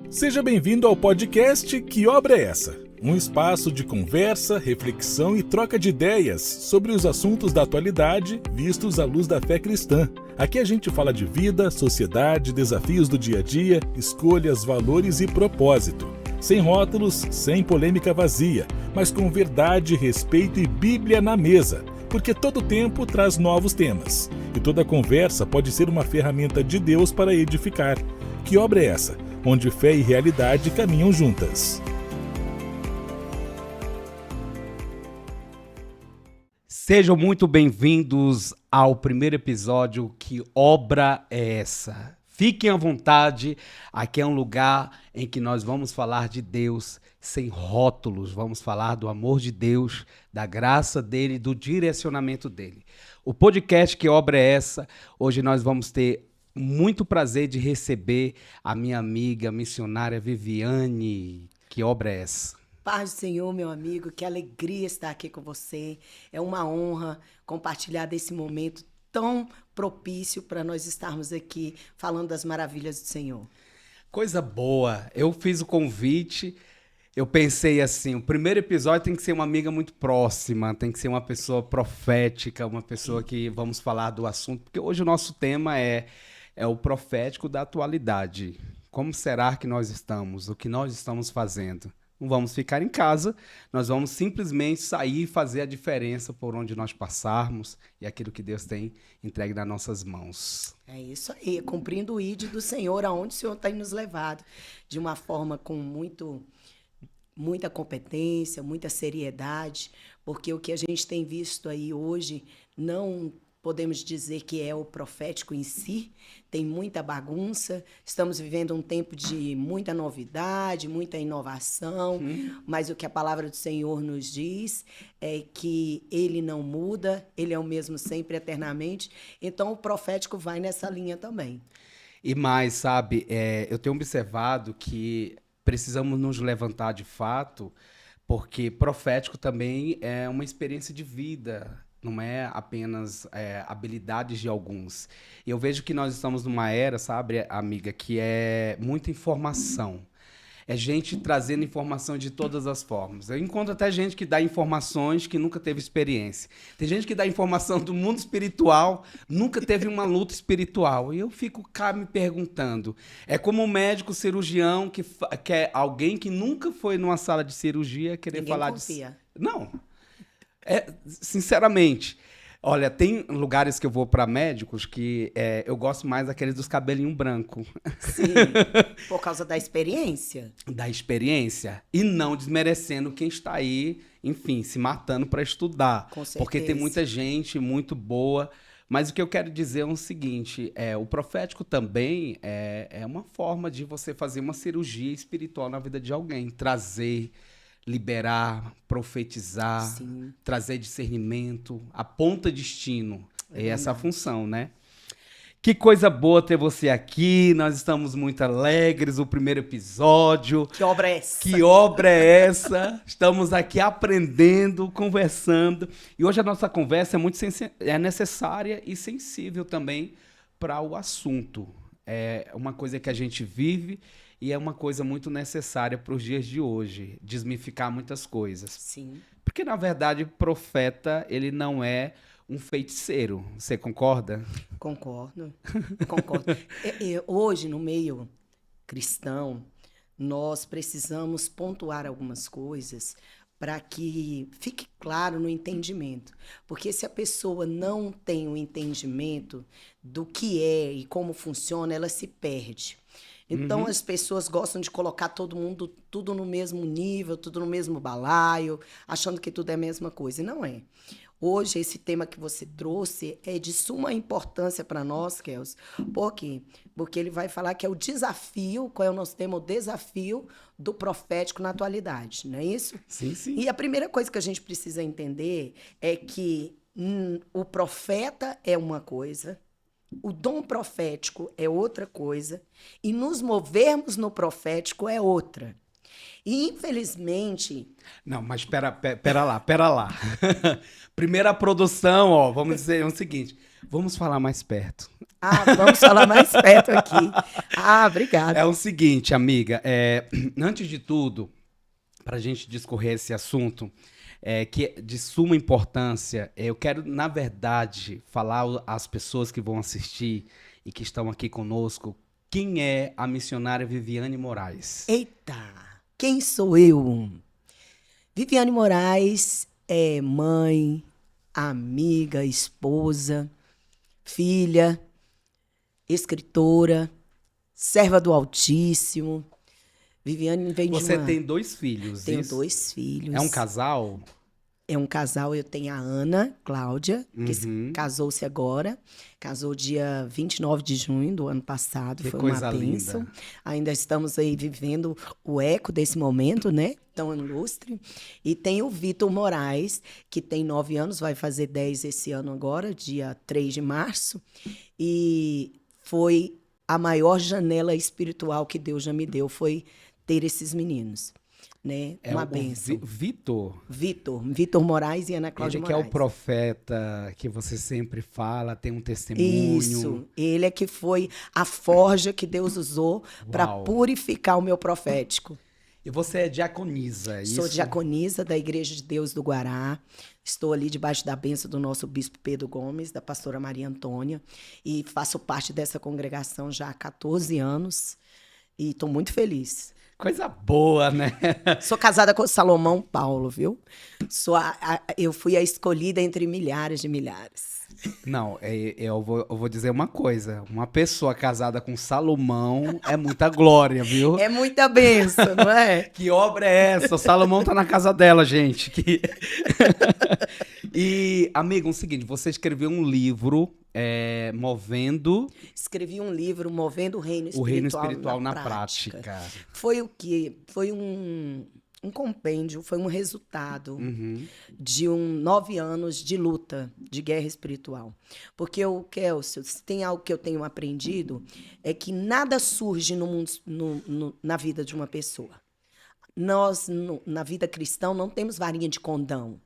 Seja bem-vindo ao podcast Que Obra é Essa? Um espaço de conversa, reflexão e troca de ideias sobre os assuntos da atualidade vistos à luz da fé cristã. Aqui a gente fala de vida, sociedade, desafios do dia a dia, escolhas, valores e propósito. Sem rótulos, sem polêmica vazia, mas com verdade, respeito e Bíblia na mesa, porque todo tempo traz novos temas. E toda conversa pode ser uma ferramenta de Deus para edificar. Que obra é essa? Onde fé e realidade caminham juntas. Sejam muito bem-vindos ao primeiro episódio Que Obra é Essa? Fiquem à vontade, aqui é um lugar em que nós vamos falar de Deus sem rótulos, vamos falar do amor de Deus, da graça dele, do direcionamento dele. O podcast Que Obra é Essa? Hoje nós vamos ter muito prazer de receber a minha amiga missionária Viviane. Que obra é essa? Paz do Senhor, meu amigo, que alegria estar aqui com você. É uma honra compartilhar desse momento tão propício para nós estarmos aqui falando das maravilhas do Senhor. Coisa boa. Eu fiz o convite, eu pensei assim, o primeiro episódio tem que ser uma amiga muito próxima, tem que ser uma pessoa profética, uma pessoa que vamos falar do assunto, porque hoje o nosso tema é o profético da atualidade. Como será que nós estamos? O que nós estamos fazendo? Não vamos ficar em casa, nós vamos simplesmente sair e fazer a diferença por onde nós passarmos e aquilo que Deus tem entregue nas nossas mãos. É isso aí, cumprindo o ID do Senhor, aonde o Senhor tem nos levado, de uma forma com muita competência, muita seriedade, porque o que a gente tem visto aí hoje não podemos dizer que é o profético em si, tem muita bagunça, estamos vivendo um tempo de muita novidade, muita inovação, mas o que a palavra do Senhor nos diz é que ele não muda, ele é o mesmo sempre, eternamente, então o profético vai nessa linha também. E mais, sabe, eu tenho observado que precisamos nos levantar de fato, porque profético também é uma experiência de vida. Não é apenas habilidades de alguns. Eu vejo que nós estamos numa era, sabe, amiga, que é muita informação. É gente trazendo informação de todas as formas. Eu encontro até gente que dá informações que nunca teve experiência. Tem gente que dá informação do mundo espiritual, nunca teve uma luta espiritual. E eu fico cá me perguntando. É como um médico cirurgião que é alguém que nunca foi numa sala de cirurgia querer Ninguém falar confia. Não. Sinceramente, olha, tem lugares que eu vou para médicos que eu gosto mais daqueles dos cabelinhos brancos. Sim, por causa da experiência. Da experiência. E não desmerecendo quem está aí, enfim, se matando para estudar. Com certeza. Porque tem muita gente muito boa. Mas o que eu quero dizer é o seguinte, o profético também é uma forma de você fazer uma cirurgia espiritual na vida de alguém. Trazer, liberar, profetizar, Sim. trazer discernimento, aponta destino. É essa a verdade. função, né? Que coisa boa ter você aqui, nós estamos muito alegres, o primeiro episódio. Que obra é essa? Que obra é essa? Estamos aqui aprendendo, conversando. E hoje a nossa conversa é necessária e sensível também para o assunto. É uma coisa que a gente vive e é uma coisa muito necessária para os dias de hoje, desmificar muitas coisas. Sim. Porque, na verdade, o profeta, ele não é um feiticeiro. Você concorda? Concordo. Hoje, no meio cristão, nós precisamos pontuar algumas coisas para que fique claro no entendimento. Porque se a pessoa não tem um entendimento do que é e como funciona, ela se perde. Então, as pessoas gostam de colocar todo mundo tudo no mesmo nível, tudo no mesmo balaio, achando que tudo é a mesma coisa. E não é. Hoje, esse tema que você trouxe é de suma importância para nós, Kels. Por quê? Porque ele vai falar que é o desafio, qual é o nosso tema? O desafio do profético na atualidade, não é isso? Sim, sim. E a primeira coisa que a gente precisa entender é que o profeta é uma coisa, o dom profético é outra coisa, e nos movermos no profético é outra. E, infelizmente... Não, mas pera lá. Primeira produção, ó, vamos dizer o seguinte, vamos falar mais perto. Ah, vamos falar mais perto aqui. Ah, obrigada. É o seguinte, amiga, antes de tudo, para a gente discorrer esse assunto, que é de suma importância, eu quero, na verdade, falar às pessoas que vão assistir e que estão aqui conosco, quem é a missionária Viviane Moraes. Eita, quem sou eu? Viviane Moraes é mãe, amiga, esposa, filha, escritora, serva do Altíssimo. Viviane vem de uma... Você tem 2 filhos, Tenho isso? 2 filhos. É um casal? É um casal, eu tenho a Ana Cláudia, que Uhum. casou-se agora. Casou dia 29 de junho do ano passado. Que Foi coisa uma bênção. linda. Ainda estamos aí vivendo o eco desse momento, né? Tão ilustre. E tem o Vitor Moraes, que tem 9 anos, vai fazer 10 esse ano agora, dia 3 de março. E foi a maior janela espiritual que Deus já me deu, foi ter esses meninos. Né? Uma bênção. Vitor? Vitor Moraes e Ana Cláudia Ele que é Moraes. o profeta que você sempre fala, tem um testemunho. Isso, ele é que foi a forja que Deus usou para Uau. purificar o meu profético. E você é diaconisa, é isso? Sou diaconisa da Igreja de Deus do Guará. Estou ali debaixo da bênção do nosso bispo Pedro Gomes, da pastora Maria Antônia, e faço parte dessa congregação já há 14 anos e estou muito feliz. Coisa boa, né? Sou casada com o Salomão Paulo, viu? Eu fui a escolhida entre milhares de milhares. Não, eu vou dizer uma coisa. Uma pessoa casada com Salomão é muita glória, viu? É muita bênção, não é? Que obra é essa? O Salomão tá na casa dela, gente. E, amigo, é o seguinte, você escreveu um livro movendo Escrevi um livro, Movendo o Reino o reino Espiritual, espiritual na prática. Foi o quê? Foi um compêndio, foi um resultado Uhum. de 9 anos de luta, de guerra espiritual. Porque, Kelsey, se tem algo que eu tenho aprendido, é que nada surge no mundo, na vida de uma pessoa. Nós, na vida cristã, não temos varinha de condão.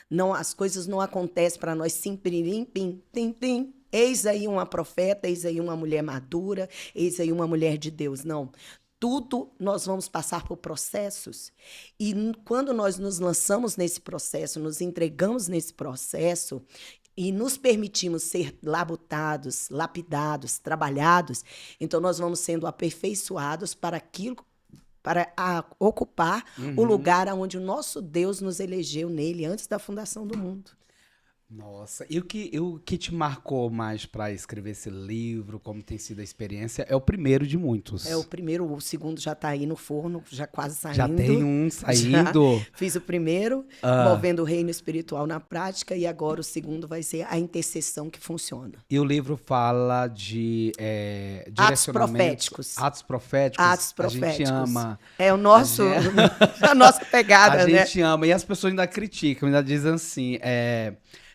Não, as coisas não acontecem para nós simpirim, pim, tim, tim. Eis aí uma profeta, eis aí uma mulher madura, eis aí uma mulher de Deus. Não. Tudo nós vamos passar por processos. E quando nós nos lançamos nesse processo, nos entregamos nesse processo e nos permitimos ser labutados, lapidados, trabalhados, então nós vamos sendo aperfeiçoados para aquilo, para ocupar o lugar onde o nosso Deus nos elegeu nele antes da fundação do mundo. Nossa, e o que te marcou mais para escrever esse livro, como tem sido a experiência, é o primeiro de muitos. É o primeiro, o segundo já está aí no forno, já quase saindo. Já tem um saindo. Já fiz o primeiro, Movendo o Reino Espiritual na Prática, e agora o segundo vai ser A Intercessão que Funciona. E o livro fala de Atos proféticos. Atos proféticos. Atos proféticos. A gente ama. É o nosso, a nossa pegada, A né? gente ama. E as pessoas ainda criticam, ainda dizem assim,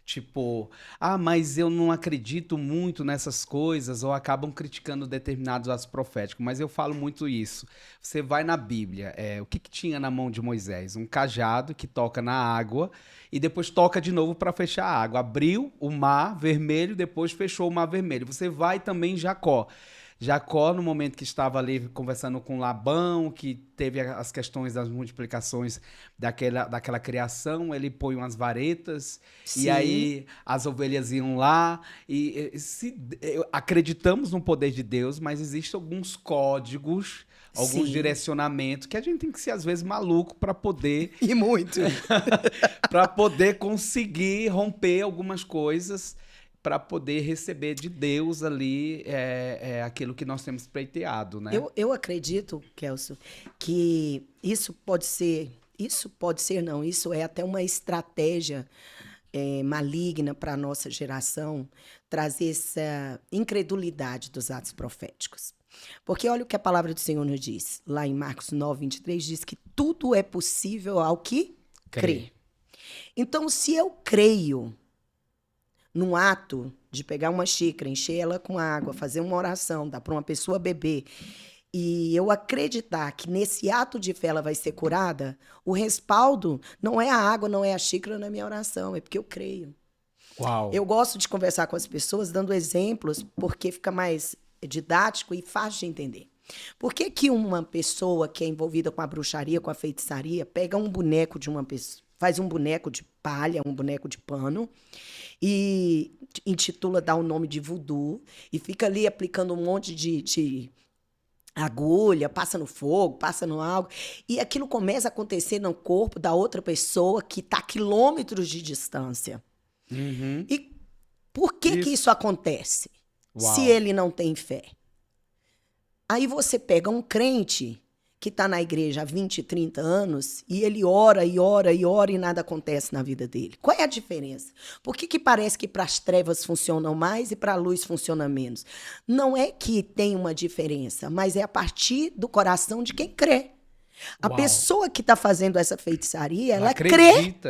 tipo, mas eu não acredito muito nessas coisas, ou acabam criticando determinados atos proféticos. Mas eu falo muito isso. Você vai na Bíblia, o que tinha na mão de Moisés? Um cajado que toca na água e depois toca de novo para fechar a água. Abriu o mar vermelho, depois fechou o mar vermelho. Você vai também em Jacó. Jacó, no momento que estava ali conversando com Labão, que teve as questões das multiplicações daquela criação, ele põe umas varetas, Sim. E aí as ovelhas iam lá, acreditamos no poder de Deus, mas existem alguns códigos, alguns Sim. direcionamentos, que a gente tem que ser, às vezes, maluco para poder... E muito. para poder conseguir romper algumas coisas, para poder receber de Deus ali aquilo que nós temos pleiteado, né? Eu acredito, Kelso, que isso é até uma estratégia maligna para a nossa geração, trazer essa incredulidade dos atos proféticos. Porque olha o que a palavra do Senhor nos diz, lá em Marcos 9, 23, diz que tudo é possível ao que crê. Então, se eu creio num ato de pegar uma xícara, encher ela com água, fazer uma oração, dar para uma pessoa beber, e eu acreditar que nesse ato de fé ela vai ser curada, o respaldo não é a água, não é a xícara na minha oração, é porque eu creio. Uau. Eu gosto de conversar com as pessoas dando exemplos, porque fica mais didático e fácil de entender. Por que que uma pessoa que é envolvida com a bruxaria, com a feitiçaria, pega um boneco de uma pessoa, faz um boneco de palha, um boneco de pano, e intitula, dá o nome de voodoo, e fica ali aplicando um monte de agulha, passa no fogo, passa no algo, e aquilo começa a acontecer no corpo da outra pessoa que está a quilômetros de distância. Uhum. E por que que isso acontece? Uau. Se ele não tem fé. Aí você pega um crente que está na igreja há 20, 30 anos e ele ora e ora e ora e nada acontece na vida dele. Qual é a diferença? Por que que parece que para as trevas funcionam mais e para a luz funciona menos? Não é que tem uma diferença, mas é a partir do coração de quem crê. A Uau. pessoa que está fazendo essa feitiçaria, ela crê. acredita.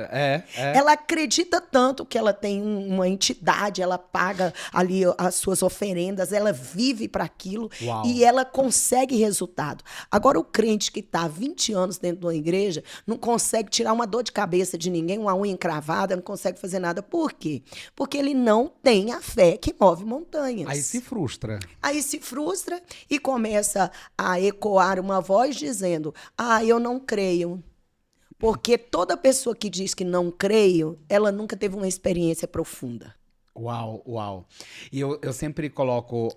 Ela acredita tanto que ela tem uma entidade, ela paga ali as suas oferendas, ela vive para aquilo. Uau. E ela consegue resultado. Agora, o crente que está há 20 anos dentro de uma igreja não consegue tirar uma dor de cabeça de ninguém, uma unha encravada, não consegue fazer nada. Por quê? Porque ele não tem a fé que move montanhas. Aí se frustra. Aí se frustra e começa a ecoar uma voz dizendo: ah, eu não creio. Porque toda pessoa que diz que não creio, ela nunca teve uma experiência profunda. Uau, uau. E eu sempre coloco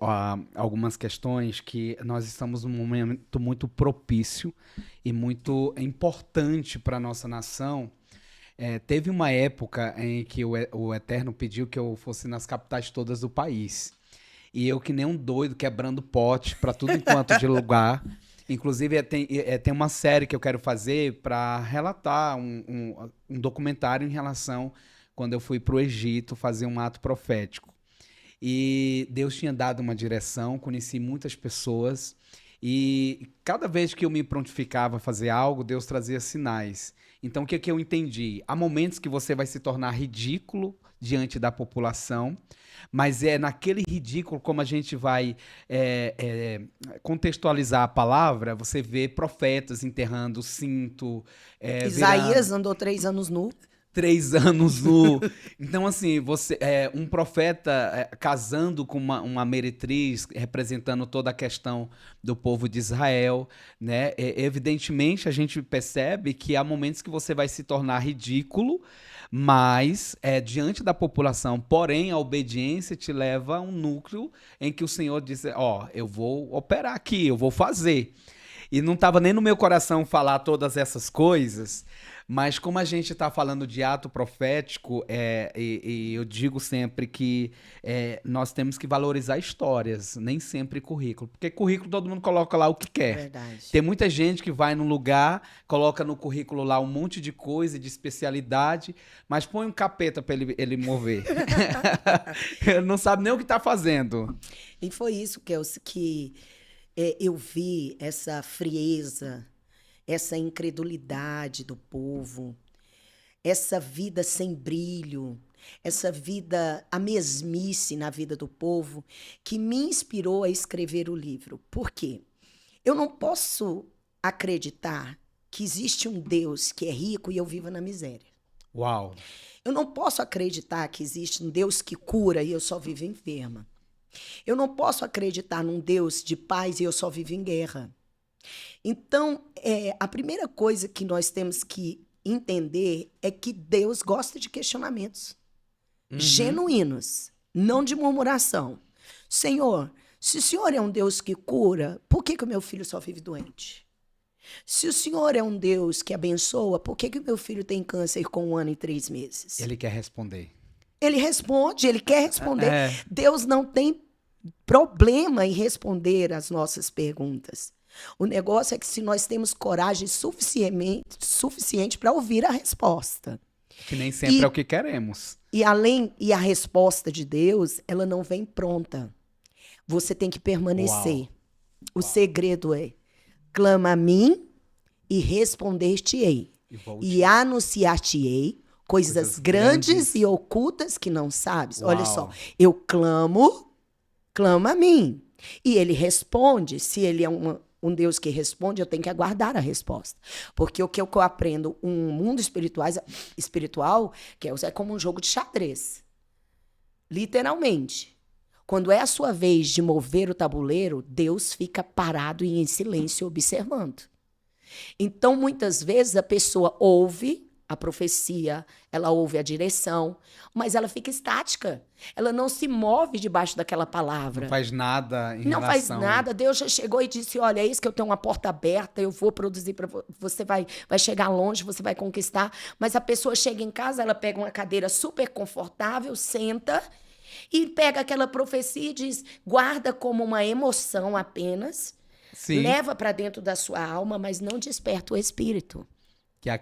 algumas questões que nós estamos num momento muito propício e muito importante para a nossa nação. Teve uma época em que o Eterno pediu que eu fosse nas capitais todas do país. E eu, que nem um doido, quebrando pote para tudo enquanto de lugar. Inclusive, tem uma série que eu quero fazer para relatar um documentário em relação quando eu fui para o Egito fazer um ato profético. E Deus tinha dado uma direção, conheci muitas pessoas, e cada vez que eu me prontificava a fazer algo, Deus trazia sinais. Então, o que é que eu entendi? Há momentos que você vai se tornar ridículo diante da população, mas é naquele ridículo, como a gente vai contextualizar a palavra, você vê profetas enterrando o cinto. Isaías andou 3 anos nu. 3 anos nu. Então, assim, um profeta casando com uma meretriz, representando toda a questão do povo de Israel, né? Evidentemente, a gente percebe que há momentos que você vai se tornar ridículo, mas diante da população. Porém, a obediência te leva a um núcleo em que o Senhor diz: eu vou operar aqui, eu vou fazer. E não estava nem no meu coração falar todas essas coisas, mas como a gente está falando de ato profético, e eu digo sempre que nós temos que valorizar histórias, nem sempre currículo. Porque currículo todo mundo coloca lá o que quer. Verdade. Tem muita gente que vai num lugar, coloca no currículo lá um monte de coisa, de especialidade, mas põe um capeta para ele mover. Ele não sabe nem o que está fazendo. E foi isso que eu vi, essa frieza, essa incredulidade do povo, essa vida sem brilho, essa vida, a mesmice na vida do povo, que me inspirou a escrever o livro. Por quê? Eu não posso acreditar que existe um Deus que é rico e eu viva na miséria. Uau! Eu não posso acreditar que existe um Deus que cura e eu só vivo enferma. Eu não posso acreditar num Deus de paz e eu só vivo em guerra. Então, a primeira coisa que nós temos que entender é que Deus gosta de questionamentos genuínos, não de murmuração. Senhor, se o Senhor é um Deus que cura, por que o meu filho só vive doente? Se o Senhor é um Deus que abençoa, por que o meu filho tem câncer com 1 ano e 3 meses? Ele quer responder. Ele responde, ele quer responder. Deus não tem problema em responder às nossas perguntas. O negócio é que se nós temos coragem suficiente para ouvir a resposta. Que nem sempre é o que queremos. E a resposta de Deus, ela não vem pronta. Você tem que permanecer. O segredo é: clama a mim e responder-te-ei. E anunciar-te-ei coisas grandes e ocultas que não sabes. Olha só, eu clama a mim. E ele responde. Se ele é um Deus que responde, eu tenho que aguardar a resposta. Porque o que eu aprendo, um mundo espiritual, que é como um jogo de xadrez. Literalmente. Quando é a sua vez de mover o tabuleiro, Deus fica parado e em silêncio observando. Então, muitas vezes, a pessoa ouve a profecia, ela ouve a direção, mas ela fica estática. Ela não se move debaixo daquela palavra. Não faz nada em Não faz relação... nada. Deus já chegou e disse, olha, é isso que eu tenho uma porta aberta, eu vou produzir para você, vai chegar longe, você vai conquistar. Mas a pessoa chega em casa, ela pega uma cadeira super confortável, senta e pega aquela profecia e diz, guarda como uma emoção apenas, Sim. leva para dentro da sua alma, mas não desperta o espírito. Que é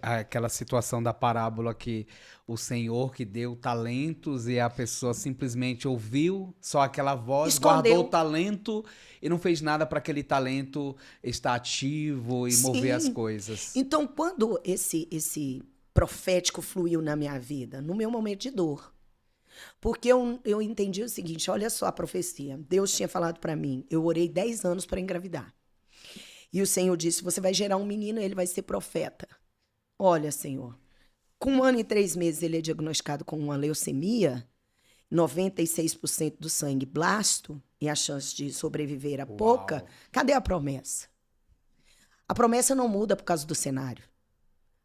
aquela situação da parábola que o Senhor que deu talentos e a pessoa simplesmente ouviu só aquela voz, Escondeu. guardou o talento e não fez nada para aquele talento estar ativo e mover as coisas. Então, quando esse profético fluiu na minha vida? No meu momento de dor. Porque eu entendi o seguinte, olha só a profecia. Deus tinha falado para mim, eu orei 10 anos para engravidar. E o Senhor disse, você vai gerar um menino e ele vai ser profeta. Olha, Senhor, com 1 ano e 3 meses ele é diagnosticado com uma leucemia, 96% do sangue blasto e a chance de sobreviver é pouca. Cadê a promessa? A promessa não muda por causa do cenário.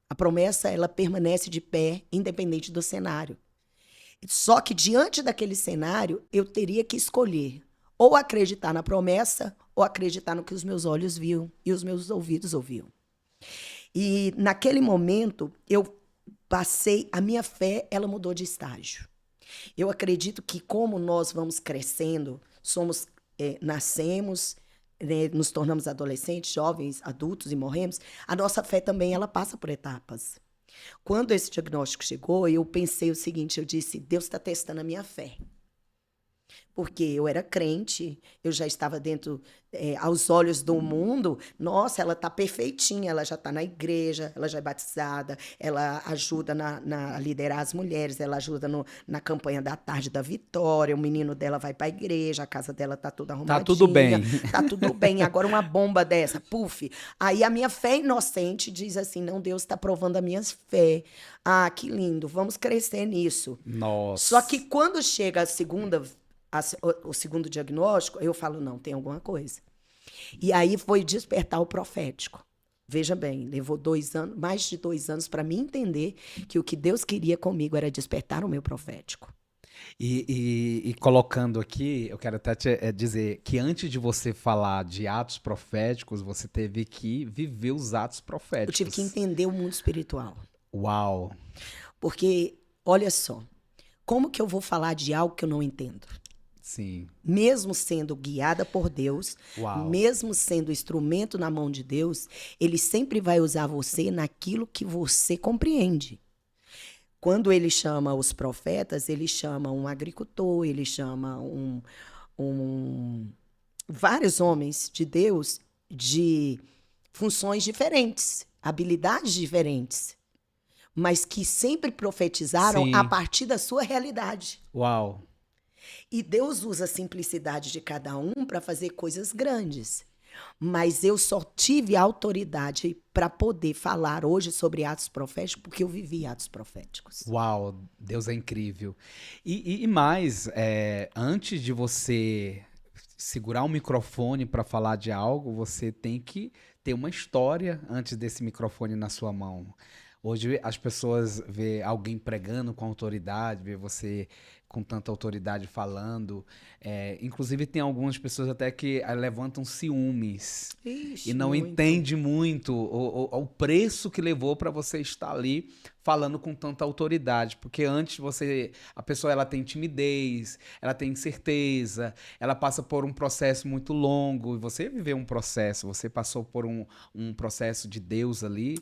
A promessa, ela permanece de pé, independente do cenário. Só que diante daquele cenário, eu teria que escolher ou acreditar na promessa ou acreditar no que os meus olhos viam e os meus ouvidos ouviam. E naquele momento, eu passei, a minha fé, ela mudou de estágio. Eu acredito que como nós vamos crescendo, nascemos, né, nos tornamos adolescentes, jovens, adultos e morremos, a nossa fé também ela passa por etapas. Quando esse diagnóstico chegou, eu pensei o seguinte, eu disse, Deus está testando a minha fé. Porque eu era crente, eu já estava dentro, aos olhos do mundo, nossa, ela está perfeitinha, ela já está na igreja, ela já é batizada, ela ajuda a liderar as mulheres, ela ajuda na campanha da tarde da vitória, o menino dela vai para a igreja, a casa dela está toda arrumadinha. Tá tudo bem. Tá tudo bem, agora uma bomba dessa, puf. Aí a minha fé inocente diz assim, não, Deus está provando a minha fé. Ah, que lindo, vamos crescer nisso. Nossa. Só que quando chega o segundo diagnóstico, eu falo, não, tem alguma coisa. E aí foi despertar o profético. Veja bem, levou 2 anos, mais de 2 anos para mim entender que o que Deus queria comigo era despertar o meu profético. E colocando aqui, eu quero até te dizer que antes de você falar de atos proféticos, você teve que viver os atos proféticos. Eu tive que entender o mundo espiritual. Uau! Porque, olha só, como que eu vou falar de algo que eu não entendo? Sim. Mesmo sendo guiada por Deus, Uau. mesmo sendo instrumento na mão de Deus, Ele sempre vai usar você naquilo que você compreende. Quando Ele chama os profetas, Ele chama um agricultor, Ele chama vários homens de Deus de funções diferentes, habilidades diferentes, mas que sempre profetizaram Sim. a partir da sua realidade. Uau! E Deus usa a simplicidade de cada um para fazer coisas grandes. Mas eu só tive autoridade para poder falar hoje sobre atos proféticos porque eu vivi atos proféticos. Uau, Deus é incrível. E mais, antes de você segurar um microfone para falar de algo, você tem que ter uma história antes desse microfone na sua mão. Hoje as pessoas vê alguém pregando com autoridade, vê você com tanta autoridade falando. Inclusive tem algumas pessoas até que levantam ciúmes. Ixi, E não muito. entende muito o preço que levou para você estar ali falando com tanta autoridade, porque antes a pessoa ela tem timidez, ela tem incerteza, ela passa por um processo muito longo, e você viveu um processo, você passou por um processo de Deus ali,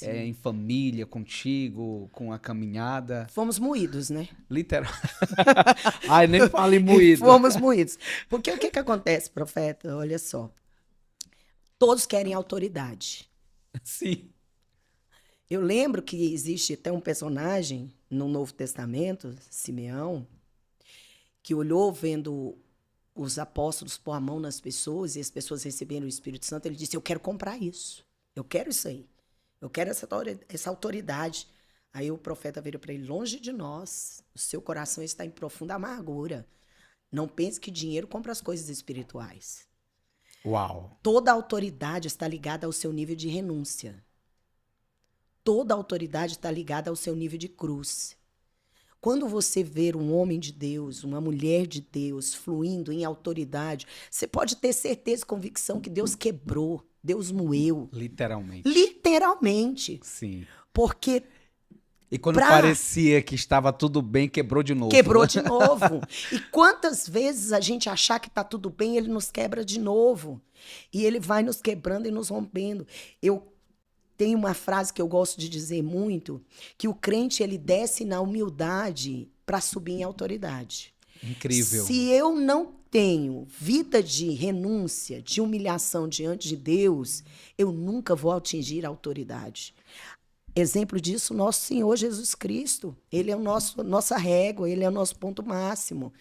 em família, contigo, com a caminhada. Fomos moídos, né? Literal. Ai, nem fale moído. Fomos moídos. Porque o que acontece, profeta? Olha só. Todos querem autoridade. Sim. Eu lembro que existe até um personagem no Novo Testamento, Simeão, que olhou vendo os apóstolos pôr a mão nas pessoas e as pessoas receberam o Espírito Santo. Ele disse, eu quero comprar isso. Eu quero isso aí. Eu quero essa autoridade. Aí o profeta vira para ele: longe de nós, o seu coração está em profunda amargura. Não pense que dinheiro compra as coisas espirituais. Uau. Toda autoridade está ligada ao seu nível de renúncia. Toda autoridade está ligada ao seu nível de cruz. Quando você ver um homem de Deus, uma mulher de Deus fluindo em autoridade, você pode ter certeza e convicção que Deus quebrou, Deus moeu. Literalmente. Literalmente. Sim. Porque E quando parecia que estava tudo bem, quebrou de novo. quebrou de novo. E quantas vezes a gente achar que está tudo bem, ele nos quebra de novo. E ele vai nos quebrando e nos rompendo. Tem uma frase que eu gosto de dizer muito, que o crente ele desce na humildade para subir em autoridade. Incrível. Se eu não tenho vida de renúncia, de humilhação diante de Deus, eu nunca vou atingir a autoridade. Exemplo disso, nosso Senhor Jesus Cristo. Ele é nossa régua, ele é o nosso ponto máximo.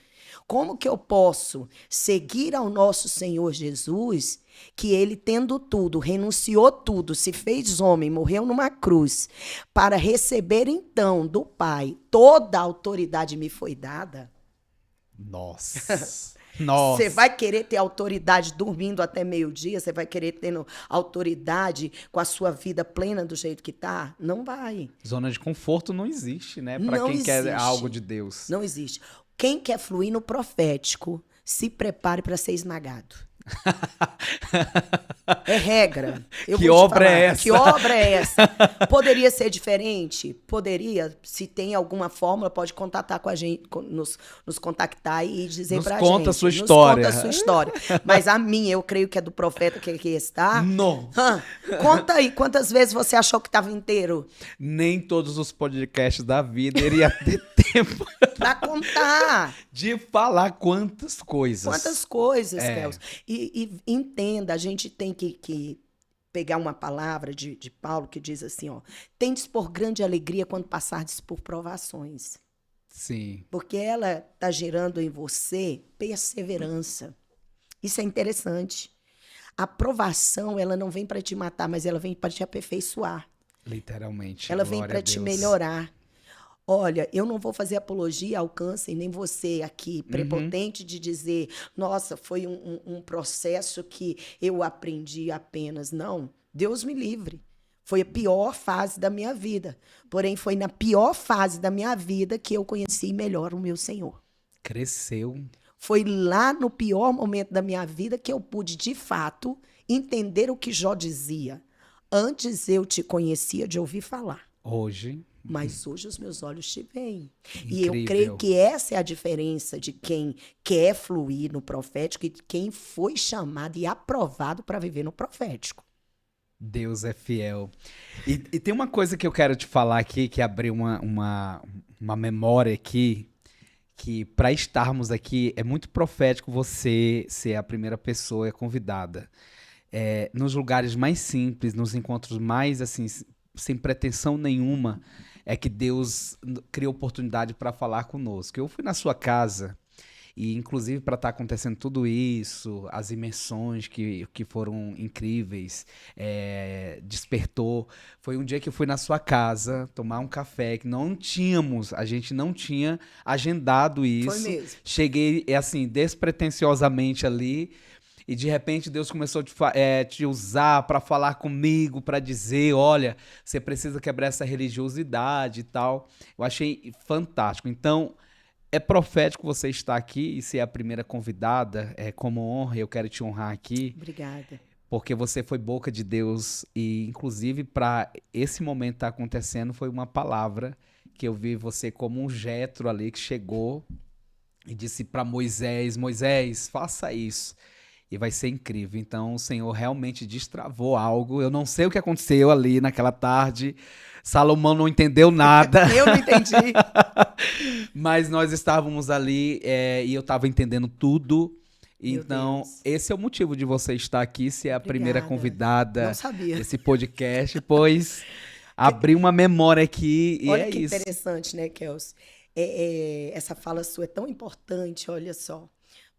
Como que eu posso seguir ao nosso Senhor Jesus, que ele, tendo tudo, renunciou tudo, se fez homem, morreu numa cruz, para receber então do Pai toda a autoridade me foi dada? Nossa. Nossa. Você vai querer ter autoridade dormindo até meio-dia? Você vai querer ter autoridade com a sua vida plena do jeito que tá? Não vai. Zona de conforto não existe, né? Para quem quer algo de Deus. Não existe. Quem quer fluir no profético, se prepare para ser esmagado. É regra. Que obra é essa? Que obra é essa? Poderia ser diferente? Poderia. Se tem alguma fórmula, pode contatar com a gente, nos contactar e dizer pra gente. Nos conta a sua história. Nos conta a sua história. Mas a minha, eu creio que é do profeta que aqui está. Não. Conta aí, quantas vezes você achou que estava inteiro? Nem todos os podcasts da vida iria ter tempo pra contar. De falar quantas coisas. Quantas coisas, Kels. E entenda, a gente tem que pegar uma palavra de Paulo que diz assim, ó: tendes por grande alegria quando passardes por provações. Sim. Porque ela está gerando em você perseverança. Isso é interessante. A provação, ela não vem para te matar, mas ela vem para te aperfeiçoar. Literalmente. Ela vem para te melhorar. Olha, eu não vou fazer apologia ao câncer, nem você aqui, prepotente de dizer, nossa, foi um processo que eu aprendi apenas. Não, Deus me livre. Foi a pior fase da minha vida. Porém, foi na pior fase da minha vida que eu conheci melhor o meu Senhor. Cresceu. Foi lá no pior momento da minha vida que eu pude, de fato, entender o que Jó dizia. Antes eu te conhecia de ouvir falar. Hoje... Mas hoje os meus olhos te veem. Incrível. E eu creio que essa é a diferença de quem quer fluir no profético e de quem foi chamado e aprovado para viver no profético. Deus é fiel. E tem uma coisa que eu quero te falar aqui, que abriu uma memória aqui, que para estarmos aqui é muito profético você ser a primeira pessoa convidada. Nos lugares mais simples, nos encontros mais assim, sem pretensão nenhuma, é que Deus cria oportunidade para falar conosco. Eu fui na sua casa e, inclusive, para estar acontecendo tudo isso, as imersões que foram incríveis, despertou. Foi um dia que eu fui na sua casa tomar um café, que a gente não tinha agendado isso. Foi mesmo. Cheguei, assim, despretensiosamente ali. E de repente Deus começou a te usar para falar comigo, para dizer, olha, você precisa quebrar essa religiosidade e tal. Eu achei fantástico. Então, é profético você estar aqui e ser a primeira convidada. Como honra, eu quero te honrar aqui. Obrigada. Porque você foi boca de Deus e, inclusive, para esse momento estar acontecendo, foi uma palavra que eu vi você como um Jetro ali que chegou e disse para Moisés, Moisés, faça isso. E vai ser incrível. Então, o Senhor realmente destravou algo. Eu não sei o que aconteceu ali naquela tarde. Salomão não entendeu nada. Eu não entendi. Mas nós estávamos ali e eu estava entendendo tudo. Meu Então, Deus. esse é o motivo de você estar aqui, ser a primeira convidada Não sabia. desse podcast, pois abriu uma memória aqui e olha é que isso. Interessante, né, Kels? Essa fala sua é tão importante, olha só.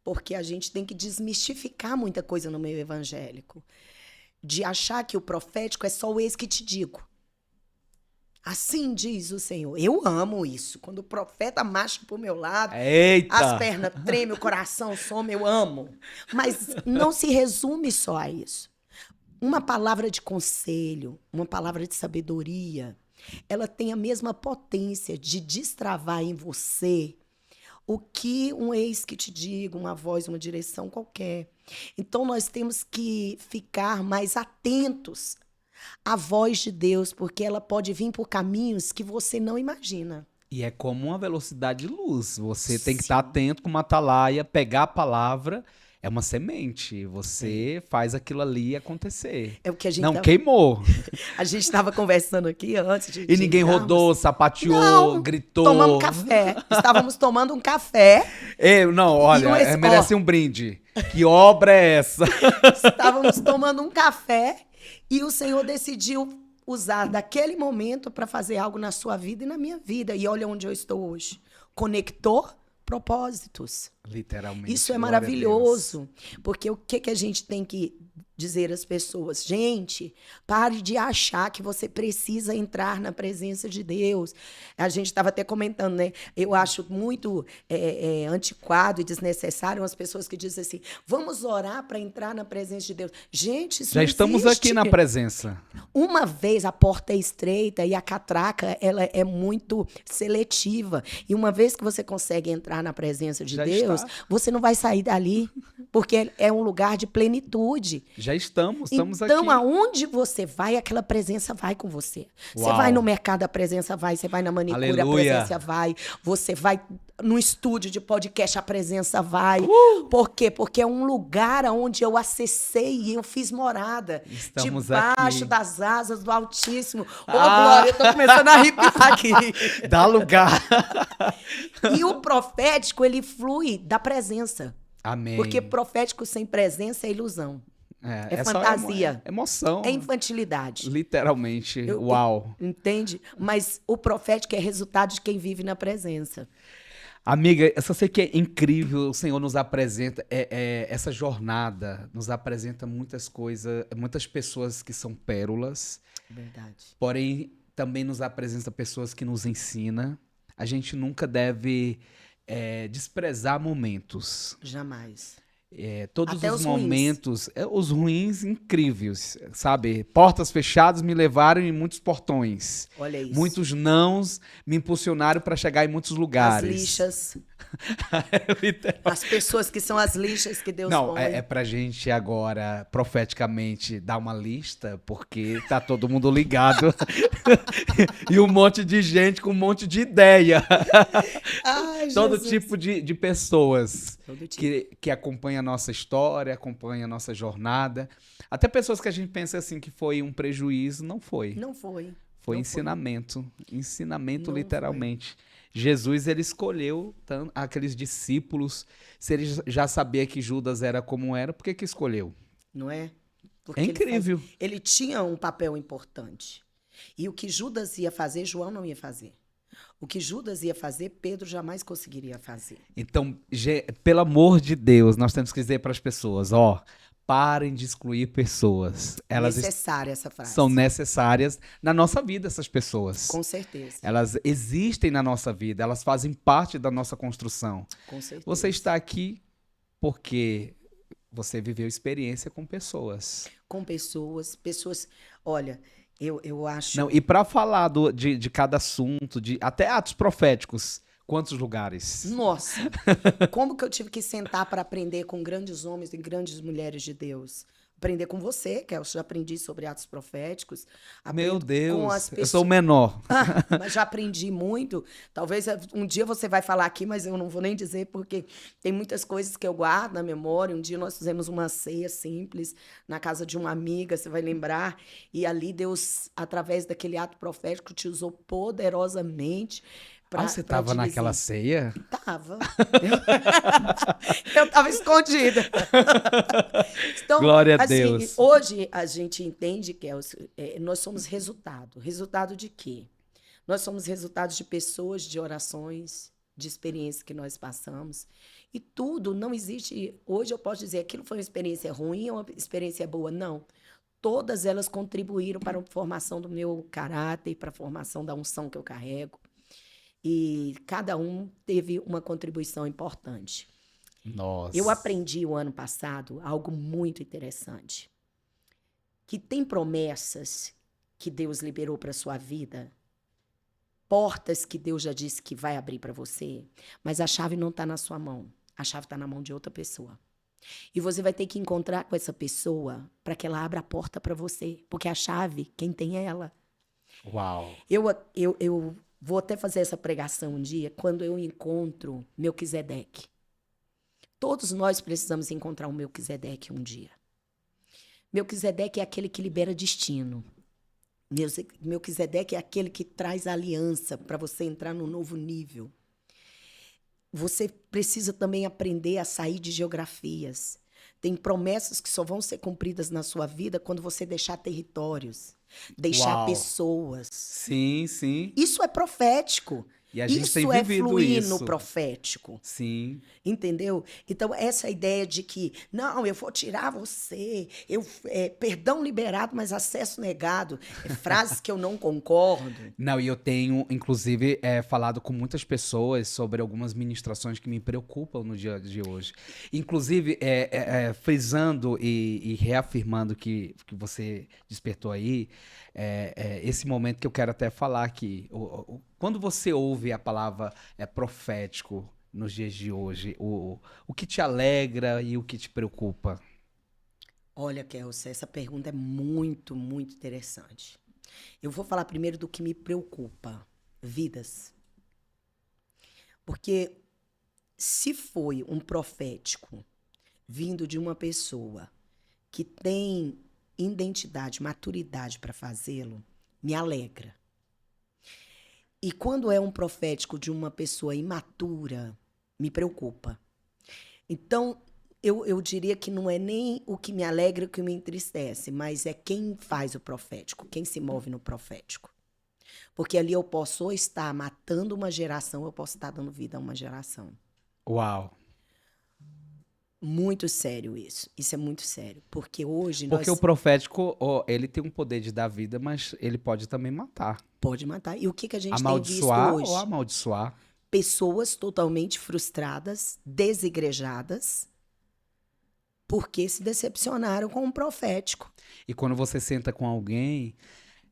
Porque a gente tem que desmistificar muita coisa no meio evangélico. De achar que o profético é só o eis que te digo. Assim diz o Senhor. Eu amo isso. Quando o profeta marcha pro meu lado, Eita! as pernas tremem, o coração some, eu amo. Mas não se resume só a isso. Uma palavra de conselho, uma palavra de sabedoria, ela tem a mesma potência de destravar em você o que um ex que te diga, uma voz, uma direção qualquer. Então, nós temos que ficar mais atentos à voz de Deus, porque ela pode vir por caminhos que você não imagina. E é como uma velocidade de luz. Você tem que Sim. estar atento com uma atalaia, pegar a palavra. É uma semente. Você faz aquilo ali acontecer. É o que a gente Não queimou. A gente estava conversando aqui antes de E ninguém entrarmos. rodou, sapateou, Não, gritou. Tomamos café. Estávamos tomando um café. Não, olha, E merece um brinde. Que obra é essa? Estávamos tomando um café e o Senhor decidiu usar daquele momento para fazer algo na sua vida e na minha vida. E olha onde eu estou hoje. Conectou propósitos. Literalmente. Isso é glória a Deus. maravilhoso. Porque o que a gente tem que dizer às pessoas? Gente, pare de achar que você precisa entrar na presença de Deus. A gente estava até comentando, né? Eu acho muito antiquado e desnecessário as pessoas que dizem assim, vamos orar para entrar na presença de Deus. Gente, isso Já não estamos existe. aqui na presença. Uma vez a porta é estreita e a catraca ela é muito seletiva. E uma vez que você consegue entrar na presença de Já Deus, está. você não vai sair dali, porque é um lugar de plenitude. Já estamos Então, aqui. aonde você vai, aquela presença vai com você. Você Uau. vai no mercado, a presença vai. Você vai na manicure, Aleluia. a presença vai. Você vai no estúdio de podcast, a presença vai. Por quê? Porque é um lugar onde eu acessei e eu fiz morada. Estamos debaixo aqui. das asas do Altíssimo. Ô, Ah. Glória, eu tô começando a arrepiar aqui. Dá lugar. E o profético, ele flui da presença. Amém. Porque profético sem presença é ilusão. É só fantasia. emoção. É infantilidade. Literalmente. Eu- Uau. Entende? Mas o profético é resultado de quem vive na presença. Amiga, eu só sei que é incrível, o Senhor nos apresenta, essa jornada nos apresenta muitas coisas, muitas pessoas que são pérolas, Verdade. porém também nos apresenta pessoas que nos ensinam. A gente nunca deve desprezar momentos. Jamais. Todos Até os os ruins. momentos, os ruins incríveis, sabe? Portas fechadas me levaram em muitos portões. Olha isso. Muitos nãos me impulsionaram para chegar em muitos As lugares. lixas. Literal. As pessoas que são as lixas que Deus Não, põe. é pra gente agora, profeticamente, dar uma lista, porque tá todo mundo ligado. E um monte de gente com um monte de ideia. Ai, Todo Jesus. tipo de pessoas Todo tipo. que acompanham a nossa história, acompanham a nossa jornada. Até pessoas que a gente pensa assim que foi um prejuízo, não foi. Não foi. Foi não ensinamento. Ensinamento, Não literalmente. Jesus, ele escolheu aqueles discípulos. Se ele já sabia que Judas era como era, por que que escolheu? Não é? Porque É ele incrível. ele tinha um papel importante. E o que Judas ia fazer, João não ia fazer. O que Judas ia fazer, Pedro jamais conseguiria fazer. Então, pelo amor de Deus, nós temos que dizer para as pessoas, ó, parem de excluir pessoas. Elas Necessária essa frase. são necessárias na nossa vida, essas pessoas. Com certeza. Elas existem na nossa vida, elas fazem parte da nossa construção. Com certeza. Você está aqui porque você viveu experiência com pessoas. Com pessoas. Olha, eu acho. Não, e para falar de cada assunto, até atos proféticos, quantos lugares? Nossa, como que eu tive que sentar para aprender com grandes homens e grandes mulheres de Deus? Aprender com você, que eu já aprendi sobre atos proféticos. Meu Aprendo com Deus, as eu sou o pessoas. menor. Mas já aprendi muito. Talvez um dia você vai falar aqui, mas eu não vou nem dizer, porque tem muitas coisas que eu guardo na memória. Um dia nós fizemos uma ceia simples na casa de uma amiga, você vai lembrar. E ali Deus, através daquele ato profético, te usou poderosamente. Você estava naquela ceia? Tava. Eu tava escondida. Então, Glória a assim, Deus. hoje a gente entende que nós somos resultado. Resultado de quê? Nós somos resultado de pessoas, de orações, de experiências que nós passamos. E tudo não existe. Hoje eu posso dizer aquilo foi uma experiência ruim ou uma experiência boa. Não. todas elas contribuíram para a formação do meu caráter, para a formação da unção que eu carrego. E cada um teve uma contribuição importante. Nossa. Eu aprendi o ano passado algo muito interessante. Que tem promessas que Deus liberou para a sua vida, portas que Deus já disse que vai abrir para você, mas a chave não está na sua mão. A chave está na mão de outra pessoa. E você vai ter que encontrar com essa pessoa para que ela abra a porta para você. Porque a chave, quem tem é ela. Uau. Eu vou até fazer essa pregação um dia, quando eu encontro Melquisedeque. Todos nós precisamos encontrar o Melquisedeque um dia. Melquisedeque é aquele que libera destino. Melquisedeque é aquele que traz aliança para você entrar num novo nível. Você precisa também aprender a sair de geografias. Tem promessas que só vão ser cumpridas na sua vida quando você deixar territórios, deixar Uau. pessoas. Sim, sim. Isso é profético. E a gente Isso tem é vivido fluir isso. no profético. Sim. Entendeu? Então, essa ideia de que, não, eu vou tirar você, perdão liberado, mas acesso negado, frases que eu não concordo. Não, e eu tenho, inclusive, falado com muitas pessoas sobre algumas ministrações que me preocupam no dia de hoje. Inclusive, frisando e reafirmando que você despertou aí, esse momento que eu quero até falar aqui. Quando você ouve a palavra profético nos dias de hoje, o que te alegra e o que te preocupa? Olha, Kelsa, essa pergunta é muito, muito interessante. Eu vou falar primeiro do que me preocupa: vidas. Porque se foi um profético vindo de uma pessoa que tem identidade, maturidade para fazê-lo, me alegra. E quando é um profético de uma pessoa imatura, me preocupa. Então, eu diria que não é nem o que me alegra, o que me entristece, mas é quem faz o profético, quem se move no profético. Porque ali eu posso ou estar matando uma geração, ou eu posso estar dando vida a uma geração. Uau! Muito sério isso. Isso é muito sério. Porque hoje Porque o profético, ele tem um poder de dar vida, mas ele pode também matar. Pode matar. E o que a gente Amaldiçoar tem visto hoje? ou amaldiçoar? Pessoas totalmente frustradas, desigrejadas, porque se decepcionaram com o profético. E quando você senta com alguém,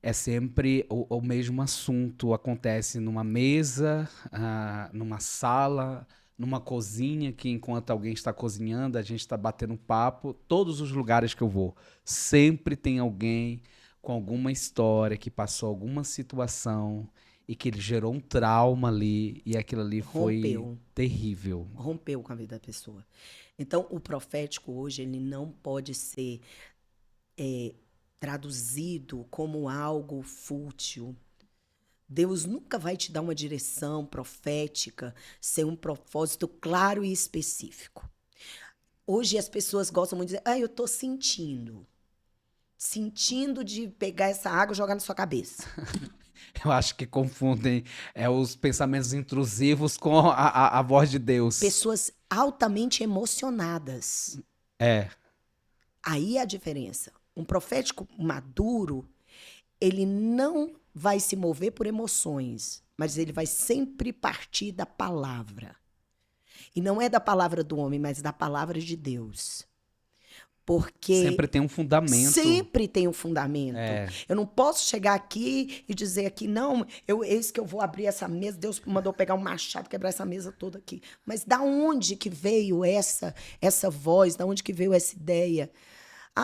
é sempre o mesmo assunto. Acontece numa mesa, numa sala, numa cozinha, que enquanto alguém está cozinhando, a gente está batendo papo. Todos os lugares que eu vou, sempre tem alguém com alguma história que passou alguma situação e que ele gerou um trauma ali e aquilo ali foi terrível. Rompeu com a vida da pessoa. Então, o profético hoje, ele não pode ser traduzido como algo fútil. Deus nunca vai te dar uma direção profética sem um propósito claro e específico. Hoje as pessoas gostam muito de dizer, eu tô sentindo de pegar essa água e jogar na sua cabeça. Eu acho que confundem os pensamentos intrusivos com a voz de Deus. Pessoas altamente emocionadas. Aí é a diferença. Um profético maduro, ele não vai se mover por emoções, mas ele vai sempre partir da palavra. E não é da palavra do homem, mas da palavra de Deus. Porque sempre tem um fundamento. Sempre tem um fundamento. Eu não posso chegar aqui e dizer aqui, não, eis que eu vou abrir essa mesa, Deus mandou pegar um machado e quebrar essa mesa toda aqui. Mas da onde que veio essa voz, da onde que veio essa ideia?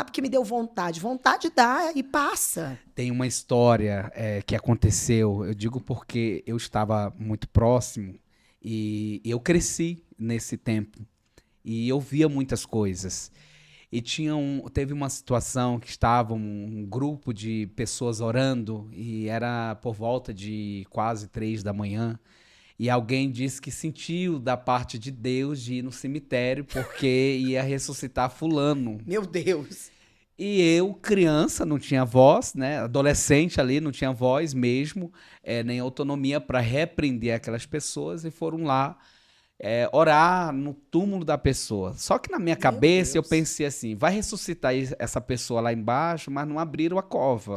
Porque me deu vontade. Vontade dá e passa. Tem uma história que aconteceu, eu digo porque eu estava muito próximo e eu cresci nesse tempo e eu via muitas coisas. E teve uma situação que estava um grupo de pessoas orando e era por volta de quase 3 da manhã. E alguém disse que sentiu da parte de Deus de ir no cemitério porque ia ressuscitar fulano. Meu Deus! E eu, criança, não tinha voz, né? Adolescente ali, não tinha voz mesmo, nem autonomia para repreender aquelas pessoas e foram lá. orar no túmulo da pessoa. Só que na minha cabeça eu Deus. pensei assim, vai ressuscitar essa pessoa lá embaixo, mas não abriram a cova.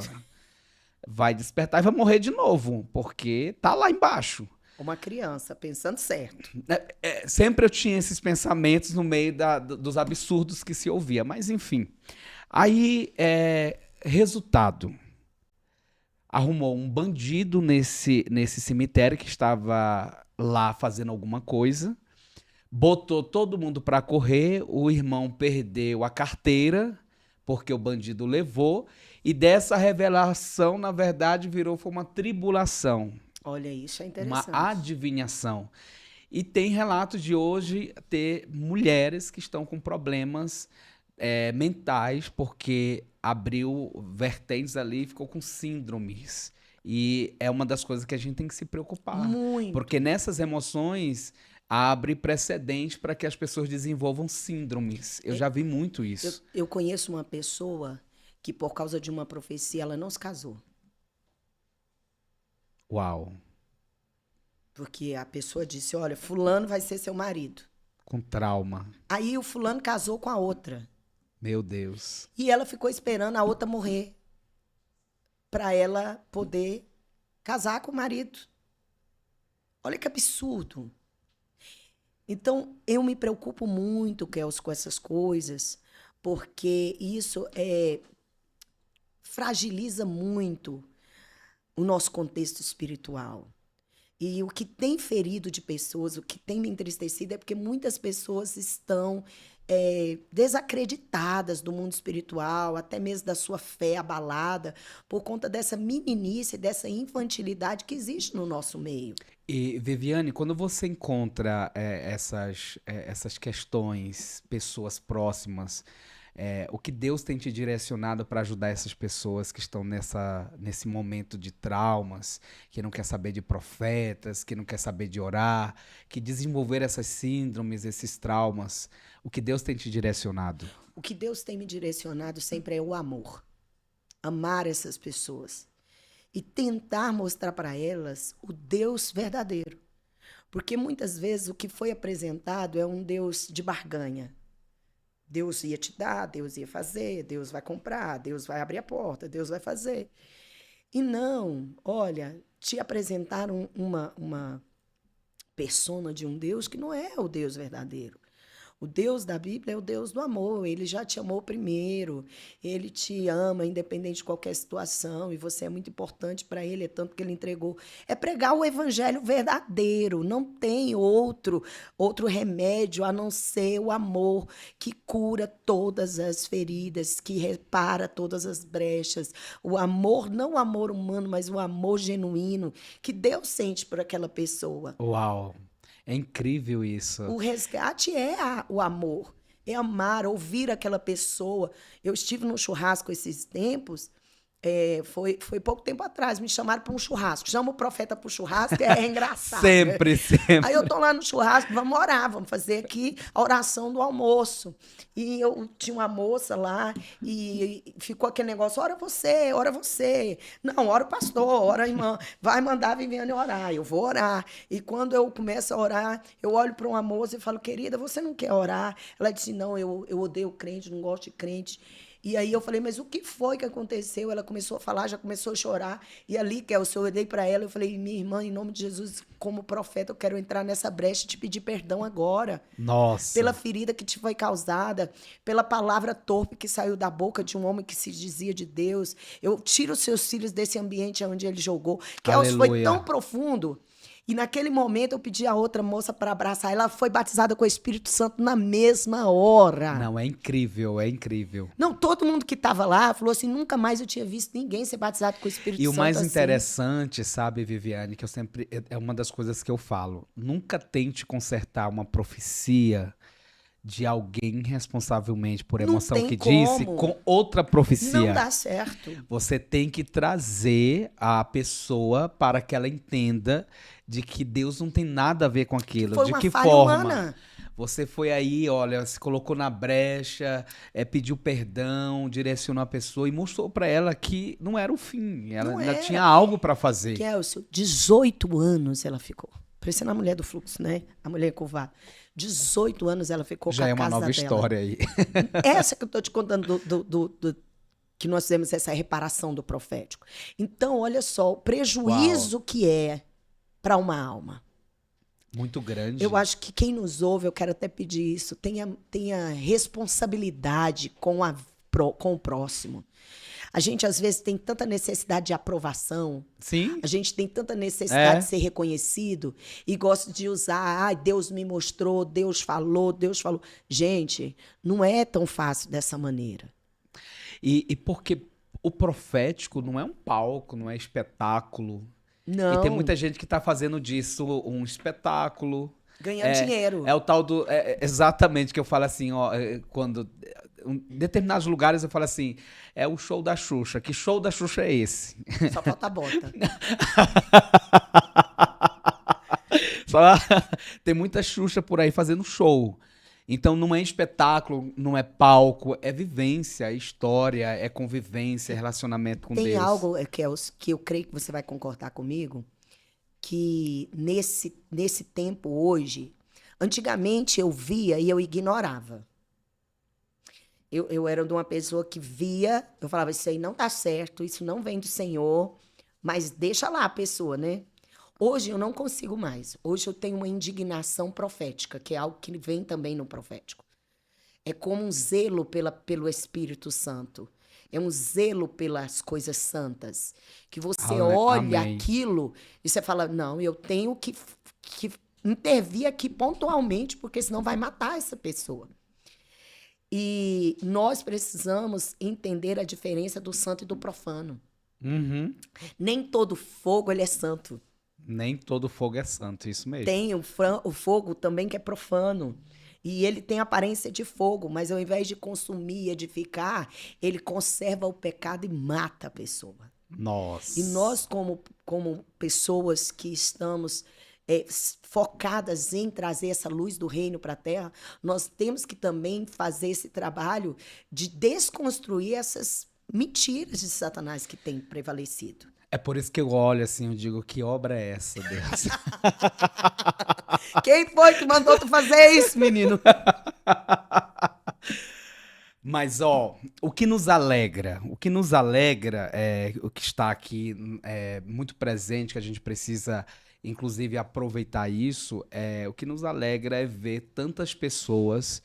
Vai despertar e vai morrer de novo, porque tá lá embaixo. Uma criança pensando certo. Sempre eu tinha esses pensamentos no meio dos absurdos que se ouvia, mas enfim. Aí, resultado, arrumou um bandido nesse cemitério que estava lá fazendo alguma coisa, botou todo mundo para correr, o irmão perdeu a carteira, porque o bandido levou, e dessa revelação, na verdade, foi uma tribulação. Olha, isso é Uma interessante. adivinhação. E tem relatos de hoje ter mulheres que estão com problemas mentais, porque abriu vertentes ali e ficou com síndromes. E é uma das coisas que a gente tem que se preocupar. Muito. Porque nessas emoções abre precedente para que as pessoas desenvolvam síndromes. Eu já vi muito isso. Eu conheço uma pessoa que, por causa de uma profecia, ela não se casou. Uau. Porque a pessoa disse, olha, fulano vai ser seu marido. Com trauma. Aí o fulano casou com a outra. Meu Deus. E ela ficou esperando a outra morrer para ela poder casar com o marido. Olha que absurdo. Então, eu me preocupo muito, Kels, com essas coisas, porque isso fragiliza muito o nosso contexto espiritual. E o que tem ferido de pessoas, o que tem me entristecido é porque muitas pessoas estão desacreditadas do mundo espiritual, até mesmo da sua fé abalada, por conta dessa meninice, dessa infantilidade que existe no nosso meio. E, Viviane, quando você encontra essas questões, pessoas próximas, o que Deus tem te direcionado para ajudar essas pessoas que estão nesse momento de traumas, que não quer saber de profetas, que não quer saber de orar, que desenvolver essas síndromes, esses traumas, o que Deus tem te direcionado? O que Deus tem me direcionado sempre é o amor. Amar essas pessoas. E tentar mostrar para elas o Deus verdadeiro. Porque muitas vezes o que foi apresentado é um Deus de barganha. Deus ia te dar, Deus ia fazer, Deus vai comprar, Deus vai abrir a porta, Deus vai fazer. E não, olha, te apresentaram uma persona de um Deus que não é o Deus verdadeiro. O Deus da Bíblia é o Deus do amor, ele já te amou primeiro, ele te ama independente de qualquer situação e você é muito importante para ele, é tanto que ele entregou. É pregar o evangelho verdadeiro, não tem outro remédio a não ser o amor que cura todas as feridas, que repara todas as brechas. O amor, não o amor humano, mas o amor genuíno que Deus sente por aquela pessoa. Uau! É incrível isso. O resgate é o amor, é amar, ouvir aquela pessoa. Eu estive num churrasco esses tempos, foi pouco tempo atrás, me chamaram para um churrasco. Chama o profeta para o churrasco, é engraçado. Sempre, sempre. Aí eu tô lá no churrasco, vamos orar, vamos fazer aqui a oração do almoço. E eu tinha uma moça lá e ficou aquele negócio, ora você, ora você. Não, ora o pastor, ora a irmã. Vai mandar a Viviane orar, eu vou orar. E quando eu começo a orar, eu olho para uma moça e falo, querida, você não quer orar? Ela disse, não, eu odeio crente, não gosto de crente. E aí eu falei, mas o que foi que aconteceu? Ela começou a falar, já começou a chorar. E ali, que eu olhei para ela, eu falei, minha irmã, em nome de Jesus, como profeta, eu quero entrar nessa brecha e te pedir perdão agora. Nossa. Pela ferida que te foi causada, pela palavra torpe que saiu da boca de um homem que se dizia de Deus. Eu tiro os seus filhos desse ambiente onde ele jogou. Que foi tão profundo. E naquele momento eu pedi a outra moça para abraçar. Ela foi batizada com o Espírito Santo na mesma hora. Não, é incrível, é incrível. Não, todo mundo que estava lá falou assim, nunca mais eu tinha visto ninguém ser batizado com o Espírito Santo. E o mais assim. interessante, sabe, Viviane, que eu sempre... É uma das coisas que eu falo. Nunca tente consertar uma profecia de alguém responsavelmente por emoção que disse com outra profecia. Não dá certo. Você tem que trazer a pessoa para que ela entenda de que Deus não tem nada a ver com aquilo. Foi de uma que falha forma? humana. Você foi aí, olha, se colocou na brecha, pediu perdão, direcionou a pessoa e mostrou para ela que não era o fim. Ela ainda tinha algo para fazer. Kelsey, 18 anos ela ficou parecendo a mulher do fluxo, né? A mulher curvada. 18 anos ela ficou Já com a é uma casa nova dela. história aí. Essa que eu tô te contando que nós fizemos essa reparação do profético. Então, olha só, o prejuízo que é para uma alma. Muito grande. Eu acho que quem nos ouve, eu quero até pedir isso, tenha responsabilidade com o próximo. A gente, às vezes, tem tanta necessidade de aprovação. Sim. A gente tem tanta necessidade de ser reconhecido e gosta de usar, Deus me mostrou, Deus falou. Gente, não é tão fácil dessa maneira. E porque o profético não é um palco, não é espetáculo. Não. E tem muita gente que está fazendo disso um espetáculo. Ganhando dinheiro. É o tal do... exatamente, que eu falo assim, ó, quando... Em determinados lugares eu falo assim, é o show da Xuxa. Que show da Xuxa é esse? Só falta a bota. Tem muita Xuxa por aí fazendo show. Então não é espetáculo, não é palco, é vivência, é história, é convivência, é relacionamento com Deus. Tem algo que eu creio que você vai concordar comigo, que nesse tempo hoje, antigamente eu via e eu ignorava. Eu era de uma pessoa que via, eu falava, isso aí não tá certo, isso não vem do Senhor, mas deixa lá a pessoa, né? Hoje eu não consigo mais. Hoje eu tenho uma indignação profética, que é algo que vem também no profético. É como um zelo pelo Espírito Santo. É um zelo pelas coisas santas. Que você olha aquilo e você fala, não, eu tenho que intervir aqui pontualmente, porque senão vai matar essa pessoa. E nós precisamos entender a diferença do santo e do profano. Uhum. Nem todo fogo ele é santo. Nem todo fogo é santo, isso mesmo. Tem o fogo também que é profano. E ele tem aparência de fogo, mas ao invés de consumir e edificar, ele conserva o pecado e mata a pessoa. Nossa. E nós, como pessoas que estamos focadas em trazer essa luz do reino para a terra, nós temos que também fazer esse trabalho de desconstruir essas mentiras de Satanás que tem prevalecido. É por isso que eu olho assim, eu digo, que obra é essa, Deus? Quem foi que mandou tu fazer isso, menino? Mas, ó, o que nos alegra é o que está aqui muito presente, que a gente precisa, inclusive, aproveitar isso, o que nos alegra é ver tantas pessoas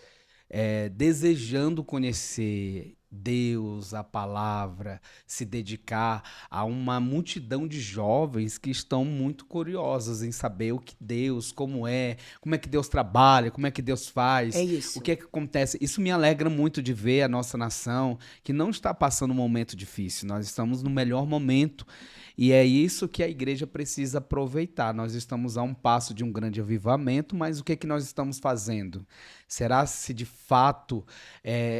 desejando conhecer Deus, a palavra, se dedicar a uma multidão de jovens que estão muito curiosos em saber o que Deus, como é que Deus trabalha, como é que Deus faz, isso. o que é que acontece. Isso me alegra muito de ver a nossa nação que não está passando um momento difícil, nós estamos no melhor momento. E é isso que a igreja precisa aproveitar. Nós estamos a um passo de um grande avivamento, mas o que é que nós estamos fazendo? Será se de fato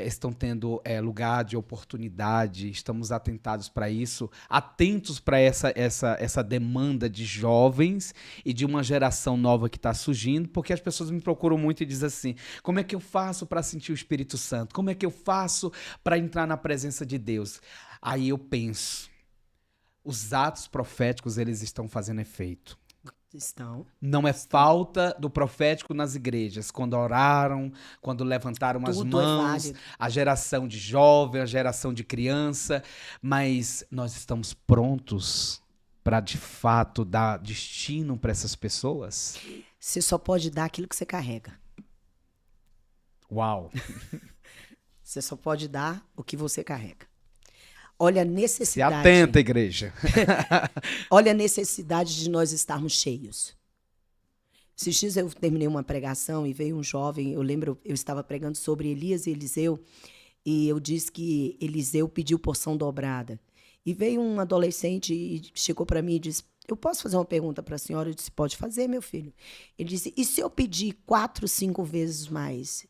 estão tendo lugar de oportunidade? Estamos atentados para isso? Atentos para essa demanda de jovens e de uma geração nova que está surgindo? Porque as pessoas me procuram muito e dizem assim, como é que eu faço para sentir o Espírito Santo? Como é que eu faço para entrar na presença de Deus? Aí eu penso, os atos proféticos, eles estão fazendo efeito. Estão. Não é falta do profético nas igrejas, quando oraram, quando levantaram as mãos, a geração de jovem, a geração de criança, mas nós estamos prontos para, de fato, dar destino para essas pessoas? Você só pode dar aquilo que você carrega. Uau! Você só pode dar o que você carrega. Olha a necessidade. Se atenta, igreja. Olha a necessidade de nós estarmos cheios. Esses dias eu terminei uma pregação e veio um jovem, eu lembro, eu estava pregando sobre Elias e Eliseu, e eu disse que Eliseu pediu porção dobrada. E veio um adolescente e chegou para mim e disse, eu posso fazer uma pergunta para a senhora? Eu disse, pode fazer, meu filho. Ele disse, e se eu pedir 4, 5 vezes mais?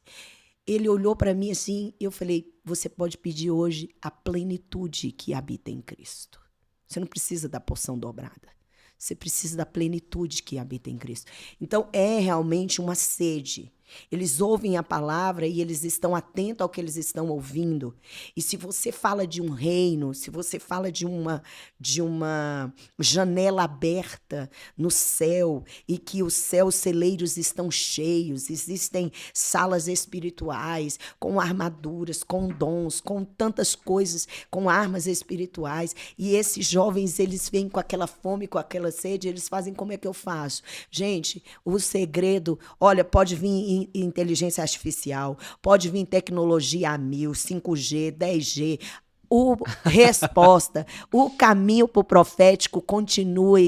Ele olhou para mim assim e eu falei, você pode pedir hoje a plenitude que habita em Cristo. Você não precisa da porção dobrada. Você precisa da plenitude que habita em Cristo. Então, é realmente uma sede Eles ouvem a palavra e eles estão atentos ao que eles estão ouvindo. E se você fala de um reino, se você fala de uma janela aberta no céu e que os céus celeiros estão cheios, existem salas espirituais com armaduras, com dons, com tantas coisas, com armas espirituais, e esses jovens, eles vêm com aquela fome, com aquela sede, eles fazem: como é que eu faço? Gente, o segredo, olha, pode vir inteligência artificial, pode vir tecnologia a 1000, 5G, 10G, resposta, o caminho para o profético continua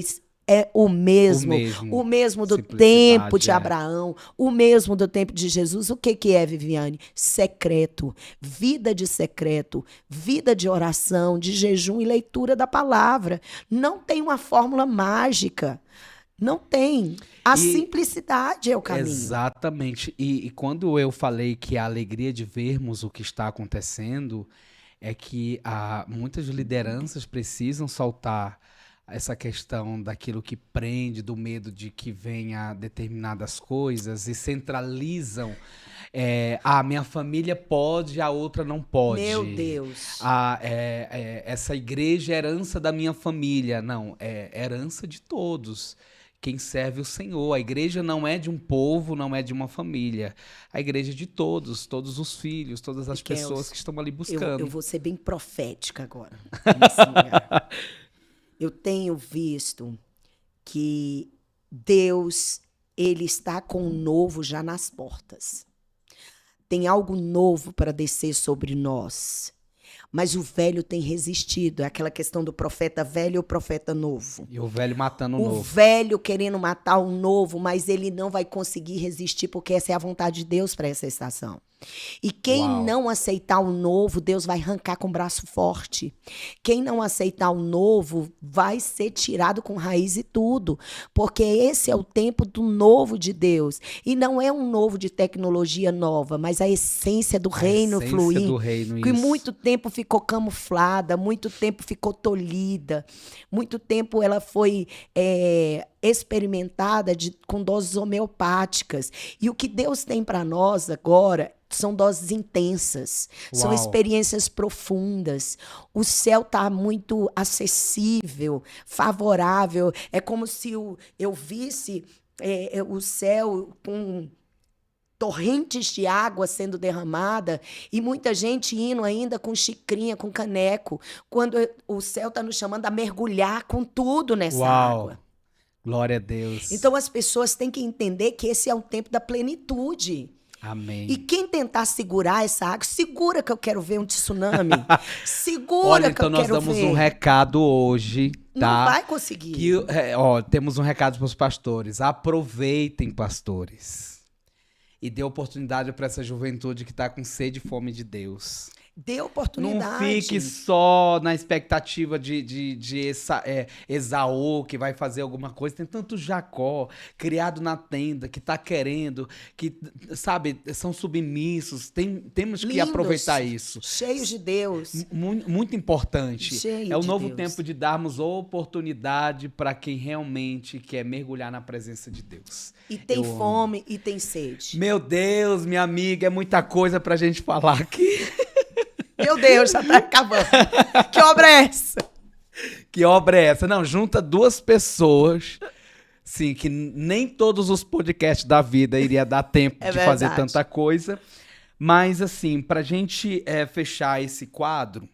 o mesmo do tempo de Abraão, o mesmo do tempo de Jesus. O que é, Viviane? Secreto, vida de secreto, vida de oração, de jejum e leitura da palavra. Não tem uma fórmula mágica. Não tem. A simplicidade é o caminho. Exatamente. E quando eu falei que a alegria de vermos o que está acontecendo é que muitas lideranças precisam soltar essa questão daquilo que prende, do medo de que venha determinadas coisas, e centralizam. Minha família pode, a outra não pode. Meu Deus. Essa igreja é herança da minha família. Não, é herança de todos. Quem serve o Senhor. A igreja não é de um povo, não é de uma família. A igreja é de todos os filhos, todas as pessoas que estão ali buscando. Eu vou ser bem profética agora, nesse lugar. Eu tenho visto que Deus, ele está com o novo já nas portas. Tem algo novo para descer sobre nós. Mas o velho tem resistido. É aquela questão do profeta velho e o profeta novo. E o velho matando o novo. O velho querendo matar o novo, mas ele não vai conseguir resistir, porque essa é a vontade de Deus para essa estação. E quem não aceitar o novo, Deus vai arrancar com o braço forte. Quem não aceitar o novo vai ser tirado com raiz e tudo. Porque esse é o tempo do novo de Deus. E não é um novo de tecnologia nova, mas a essência do reino fluir. Do reino, que muito tempo ficou camuflada, muito tempo ficou tolhida, muito tempo ela foi experimentada com doses homeopáticas. E o que Deus tem para nós agora são doses intensas, são experiências profundas. O céu está muito acessível, favorável. É como se eu visse o céu com torrentes de água sendo derramada e muita gente indo ainda com xicrinha, com caneco, quando o céu está nos chamando a mergulhar com tudo nessa água. Glória a Deus. Então as pessoas têm que entender que esse é o tempo da plenitude. Amém. E quem tentar segurar essa água, segura que eu quero ver um tsunami. Segura. Olha, que eu quero ver. Então nós damos um recado hoje, tá? Não vai conseguir. Temos um recado para os pastores. Aproveitem, pastores. E dê oportunidade para essa juventude que está com sede e fome de Deus. Dê oportunidade. Não fique só na expectativa de Esaú, que vai fazer alguma coisa. Tem tanto Jacó, criado na tenda, que está querendo, que, sabe, são submissos. Temos que aproveitar isso. Cheios de Deus. Muito importante. Cheio é o de novo Deus. tempo de darmos oportunidade para quem realmente quer mergulhar na presença de Deus. E tem fome e tem sede. Meu Deus, minha amiga, é muita coisa pra gente falar aqui. Meu Deus, já tá acabando. Que obra é essa? Que obra é essa? Não, junta duas pessoas, sim, que nem todos os podcasts da vida iria dar tempo de fazer tanta coisa. Mas, assim, pra gente fechar esse quadro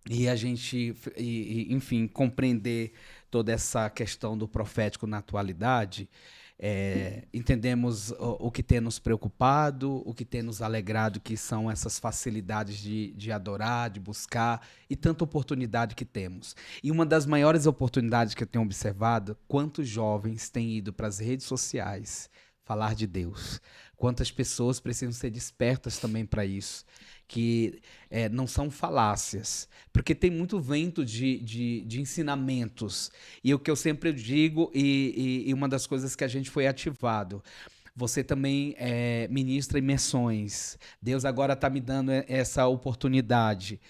e a gente, enfim, compreender toda essa questão do profético na atualidade, entendemos o que tem nos preocupado, o que tem nos alegrado, que são essas facilidades de adorar, de buscar, e tanta oportunidade que temos. E uma das maiores oportunidades que eu tenho observado, quantos jovens têm ido para as redes sociais falar de Deus. Quantas pessoas precisam ser despertas também para isso, que não são falácias, porque tem muito vento de ensinamentos. E o que eu sempre digo, e uma das coisas que a gente foi ativado, Você também ministra imersões. Deus agora está me dando essa oportunidade.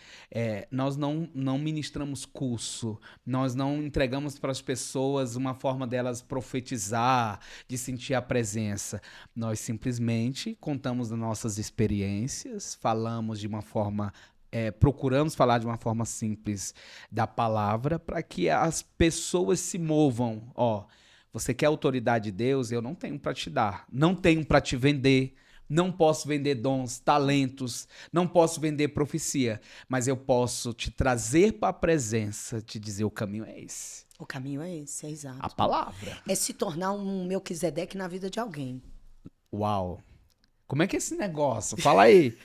Nós não ministramos curso, nós não entregamos para as pessoas uma forma delas profetizar, de sentir a presença. Nós simplesmente contamos das nossas experiências, falamos de uma forma... procuramos falar de uma forma simples da palavra para que as pessoas se movam. Você quer a autoridade de Deus? Eu não tenho para te dar. Não tenho para te vender. Não posso vender dons, talentos. Não posso vender profecia. Mas eu posso te trazer para a presença, te dizer o caminho é esse. O caminho é esse, é exato. A palavra. É se tornar um Melquisedeque na vida de alguém. Uau. Como é que é esse negócio? Fala aí.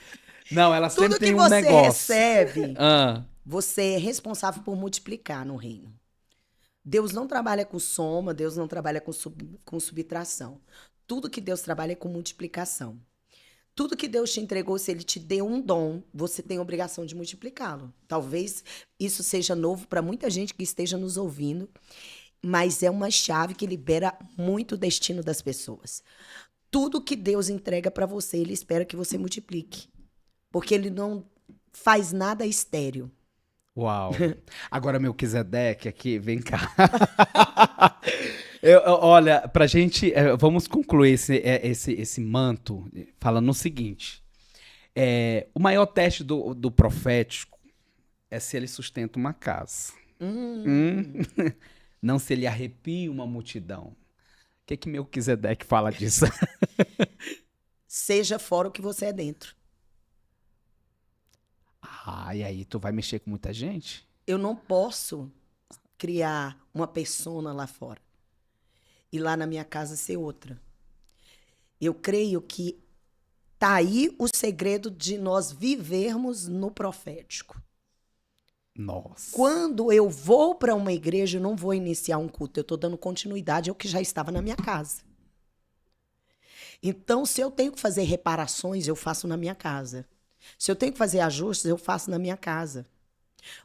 Não, ela sempre tem um negócio. Tudo que você recebe, você é responsável por multiplicar no reino. Deus não trabalha com soma, Deus não trabalha com subtração. Tudo que Deus trabalha é com multiplicação. Tudo que Deus te entregou, se Ele te deu um dom, você tem a obrigação de multiplicá-lo. Talvez isso seja novo para muita gente que esteja nos ouvindo, mas é uma chave que libera muito o destino das pessoas. Tudo que Deus entrega para você, Ele espera que você multiplique. Porque Ele não faz nada estéril. Uau. Agora, Melquisedeque, aqui, vem cá. Olha, pra gente, vamos concluir esse manto falando o seguinte. O maior teste do profético é se ele sustenta uma casa. Não se ele arrepia uma multidão. O que Melquisedeque fala disso? Seja fora o que você é dentro. E aí tu vai mexer com muita gente? Eu não posso criar uma persona lá fora e lá na minha casa ser outra. Eu creio que tá aí o segredo de nós vivermos no profético. Nossa. Quando eu vou para uma igreja, eu não vou iniciar um culto, eu estou dando continuidade ao que já estava na minha casa. Então, se eu tenho que fazer reparações, eu faço na minha casa. Se eu tenho que fazer ajustes, eu faço na minha casa.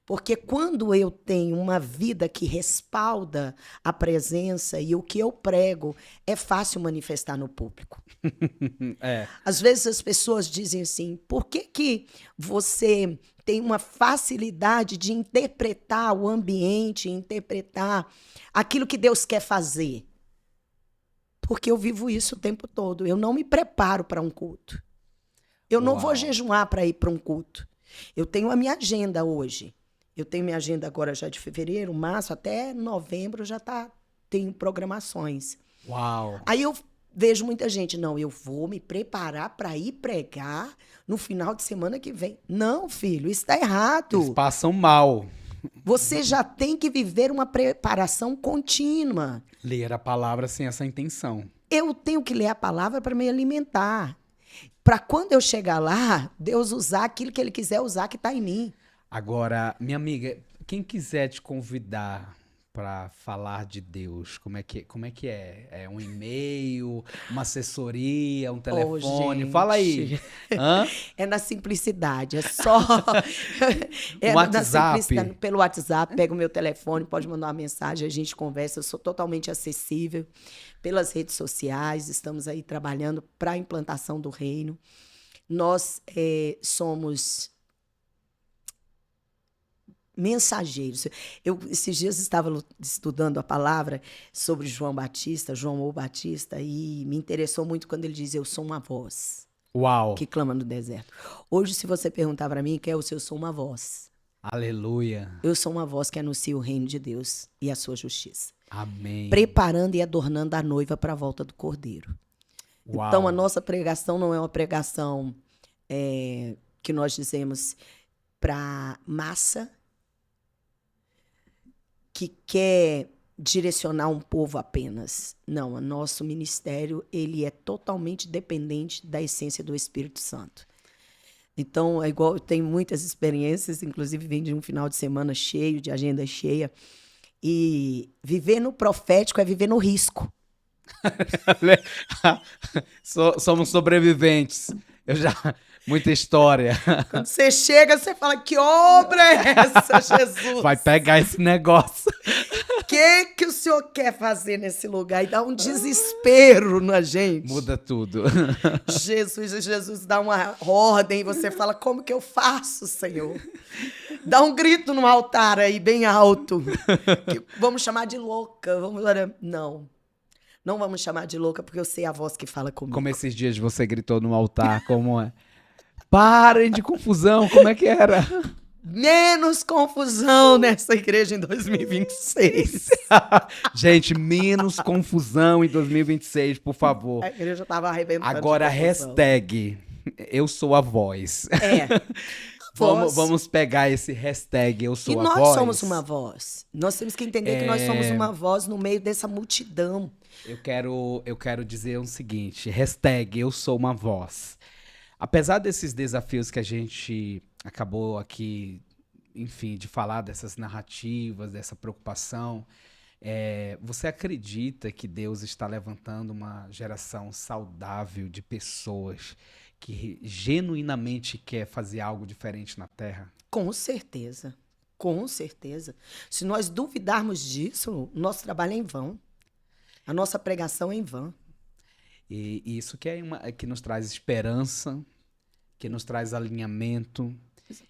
Porque quando eu tenho uma vida que respalda a presença e o que eu prego, é fácil manifestar no público. Às vezes as pessoas dizem assim, por que você tem uma facilidade de interpretar o ambiente, interpretar aquilo que Deus quer fazer? Porque eu vivo isso o tempo todo. Eu não me preparo para um culto. Eu não vou jejuar para ir para um culto. Eu tenho a minha agenda hoje. Eu tenho minha agenda agora já de fevereiro, março, até novembro já tenho programações. Uau! Aí eu vejo muita gente, não, eu vou me preparar para ir pregar no final de semana que vem. Não, filho, isso está errado. Eles passam mal. Você já tem que viver uma preparação contínua. Ler a palavra sem essa intenção. Eu tenho que ler a palavra para me alimentar. Para quando eu chegar lá, Deus usar aquilo que Ele quiser usar que está em mim. Agora, minha amiga, quem quiser te convidar para falar de Deus, como é que é? É um e-mail, uma assessoria, um telefone? Fala aí. É na simplicidade, é só... No WhatsApp? Pelo WhatsApp, pega o meu telefone, pode mandar uma mensagem, a gente conversa, eu sou totalmente acessível. Pelas redes sociais, estamos aí trabalhando para a implantação do reino. Nós somos mensageiros. Eu, esses dias, estava estudando a palavra sobre João ou Batista, e me interessou muito quando ele diz, eu sou uma voz. Uau. Que clama no deserto. Hoje, se você perguntar para mim, eu sou uma voz. Aleluia. Eu sou uma voz que anuncia o reino de Deus e a sua justiça. Amém. Preparando e adornando a noiva para a volta do Cordeiro. Uau. Então, a nossa pregação não é uma pregação que nós dizemos para massa que quer direcionar um povo apenas. Não, o nosso ministério ele é totalmente dependente da essência do Espírito Santo. Então, é igual, eu tenho muitas experiências, inclusive vim de um final de semana cheio, de agenda cheia, e viver no profético é viver no risco. Somos sobreviventes. Muita história. Quando você chega, você fala, que obra é essa, Jesus? Vai pegar esse negócio. que o Senhor quer fazer nesse lugar? E dá um desespero na gente. Muda tudo. Jesus dá uma ordem e você fala, como que eu faço, Senhor? Dá um grito no altar aí, bem alto. Vamos chamar de louca. Não vamos chamar de louca, porque eu sei a voz que fala comigo. Como esses dias você gritou no altar, como é? Parem de confusão, como é que era? Menos confusão nessa igreja em 2026. Gente, menos confusão em 2026, por favor. A igreja estava arrebentando. Agora, de confusão. hashtag, eu sou a voz. Vamos pegar esse hashtag, eu sou a voz. E nós somos uma voz. Nós temos que entender que nós somos uma voz no meio dessa multidão. Eu quero dizer o seguinte, hashtag, eu sou uma voz. Apesar desses desafios que a gente acabou aqui, enfim, de falar dessas narrativas, dessa preocupação, você acredita que Deus está levantando uma geração saudável de pessoas que genuinamente quer fazer algo diferente na Terra? Com certeza. Com certeza. Se nós duvidarmos disso, o nosso trabalho é em vão. A nossa pregação é em vão. E isso que nos traz esperança, que nos traz alinhamento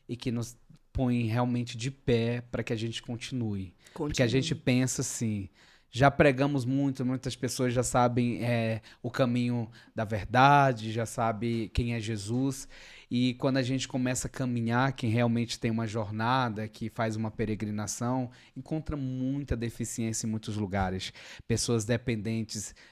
e que nos põe realmente de pé para que a gente continue. Porque a gente pensa assim, já pregamos muito, muitas pessoas já sabem o caminho da verdade, já sabem quem é Jesus. E quando a gente começa a caminhar, quem realmente tem uma jornada, que faz uma peregrinação, encontra muita deficiência em muitos lugares. Pessoas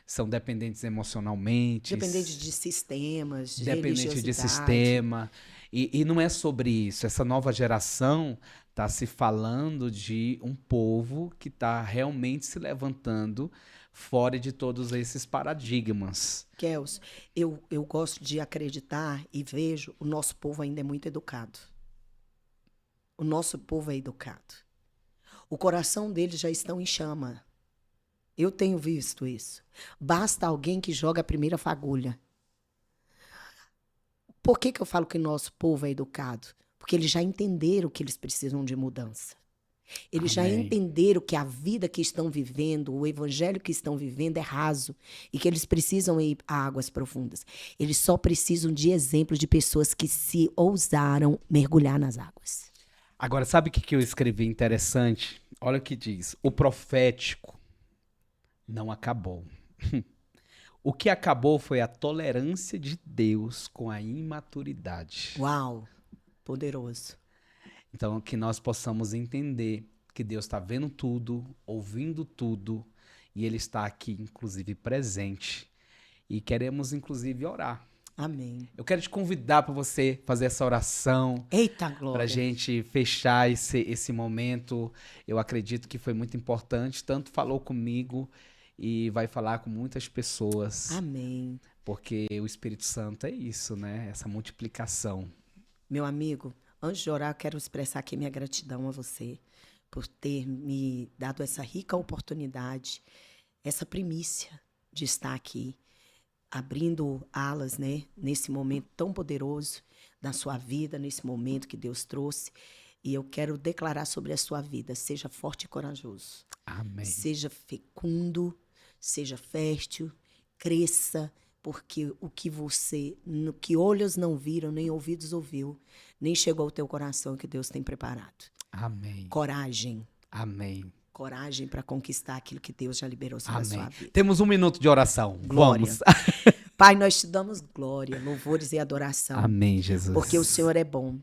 são dependentes emocionalmente. Dependentes de sistemas, de dependente de religiosidade. sistema. E não é sobre isso. Essa nova geração está se falando de um povo que está realmente se levantando fora de todos esses paradigmas. Kels, eu gosto de acreditar e vejo o nosso povo ainda é muito educado. O nosso povo é educado. O coração deles já estão em chama. Eu tenho visto isso. Basta alguém que joga a primeira fagulha. Por que eu falo que o nosso povo é educado? Porque eles já entenderam que eles precisam de mudança. Eles já entenderam que a vida que estão vivendo, o evangelho que estão vivendo é raso e que eles precisam ir a águas profundas. Eles só precisam de exemplos de pessoas que se ousaram mergulhar nas águas. Agora, sabe o que eu escrevi interessante? Olha o que diz. O profético não acabou. O que acabou foi a tolerância de Deus com a imaturidade. Uau, poderoso. Então, que nós possamos entender que Deus está vendo tudo, ouvindo tudo, e Ele está aqui, inclusive, presente. E queremos, inclusive, orar. Amém. Eu quero te convidar para você fazer essa oração. Eita, glória. Para a gente fechar esse momento. Eu acredito que foi muito importante. Tanto falou comigo e vai falar com muitas pessoas. Amém. Porque o Espírito Santo é isso, né? Essa multiplicação. Meu amigo, antes de orar, eu quero expressar aqui minha gratidão a você por ter me dado essa rica oportunidade, essa primícia de estar aqui, abrindo alas, né, nesse momento tão poderoso da sua vida, nesse momento que Deus trouxe. E eu quero declarar sobre a sua vida, seja forte e corajoso. Amém. Seja fecundo, seja fértil, cresça, porque o que olhos não viram, nem ouvidos ouviu, nem chegou ao teu coração que Deus tem preparado. Amém. Coragem. Amém. Coragem para conquistar aquilo que Deus já liberou sobre a sua vida. Temos 1 minuto de oração. Glória. Vamos. Pai, nós te damos glória, louvores e adoração. Amém, Jesus. Porque o Senhor é bom.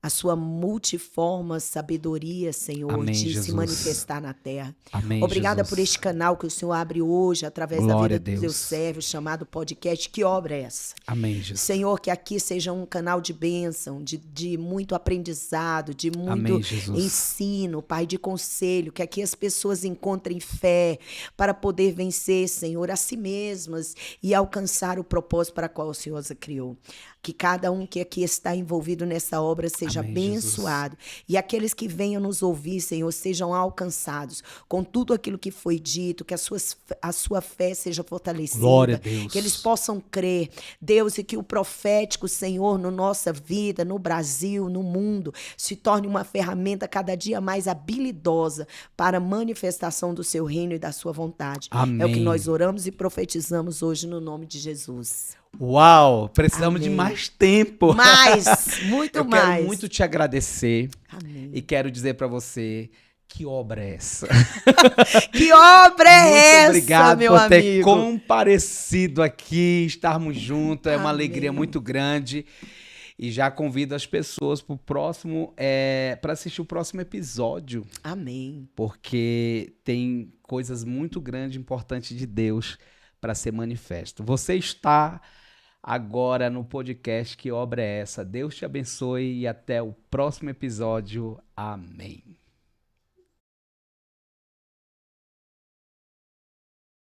A sua multiforme sabedoria, Senhor, Amém, de Jesus. se manifestar na terra. Amém, Obrigada Jesus. por este canal que o Senhor abre hoje, através Glória da vida a do Deus. teu servo, chamado podcast. Que obra é essa? Amém, Jesus. Senhor, que aqui seja um canal de bênção, de muito aprendizado, de muito Amém, Jesus. ensino, Pai, de conselho, que aqui as pessoas encontrem fé para poder vencer, Senhor, a si mesmas e alcançar o propósito para qual o Senhor as criou. Que cada um que aqui está envolvido nessa obra seja seja Amém, abençoado. E aqueles que venham nos ouvir, Senhor, sejam alcançados com tudo aquilo que foi dito, que a sua fé seja fortalecida. Glória a Deus. Que eles possam crer, Deus, e que o profético, Senhor, na nossa vida, no Brasil, no mundo, se torne uma ferramenta cada dia mais habilidosa para a manifestação do seu reino e da sua vontade. Amém. É o que nós oramos e profetizamos hoje no nome de Jesus. Uau, precisamos de Amém. mais tempo. Mais, muito Eu mais. quero muito te agradecer Amém. e quero dizer para você que obra é essa. Que obra é Muito essa, obrigado meu por ter amigo? comparecido aqui, estarmos juntos, é uma Amém. alegria muito grande. E já convido as pessoas para o próximo, para assistir o próximo episódio, Amém. porque tem coisas muito grandes, importantes de Deus para ser manifesto. Você está agora no podcast Que Obra é Essa? Deus te abençoe e até o próximo episódio. Amém.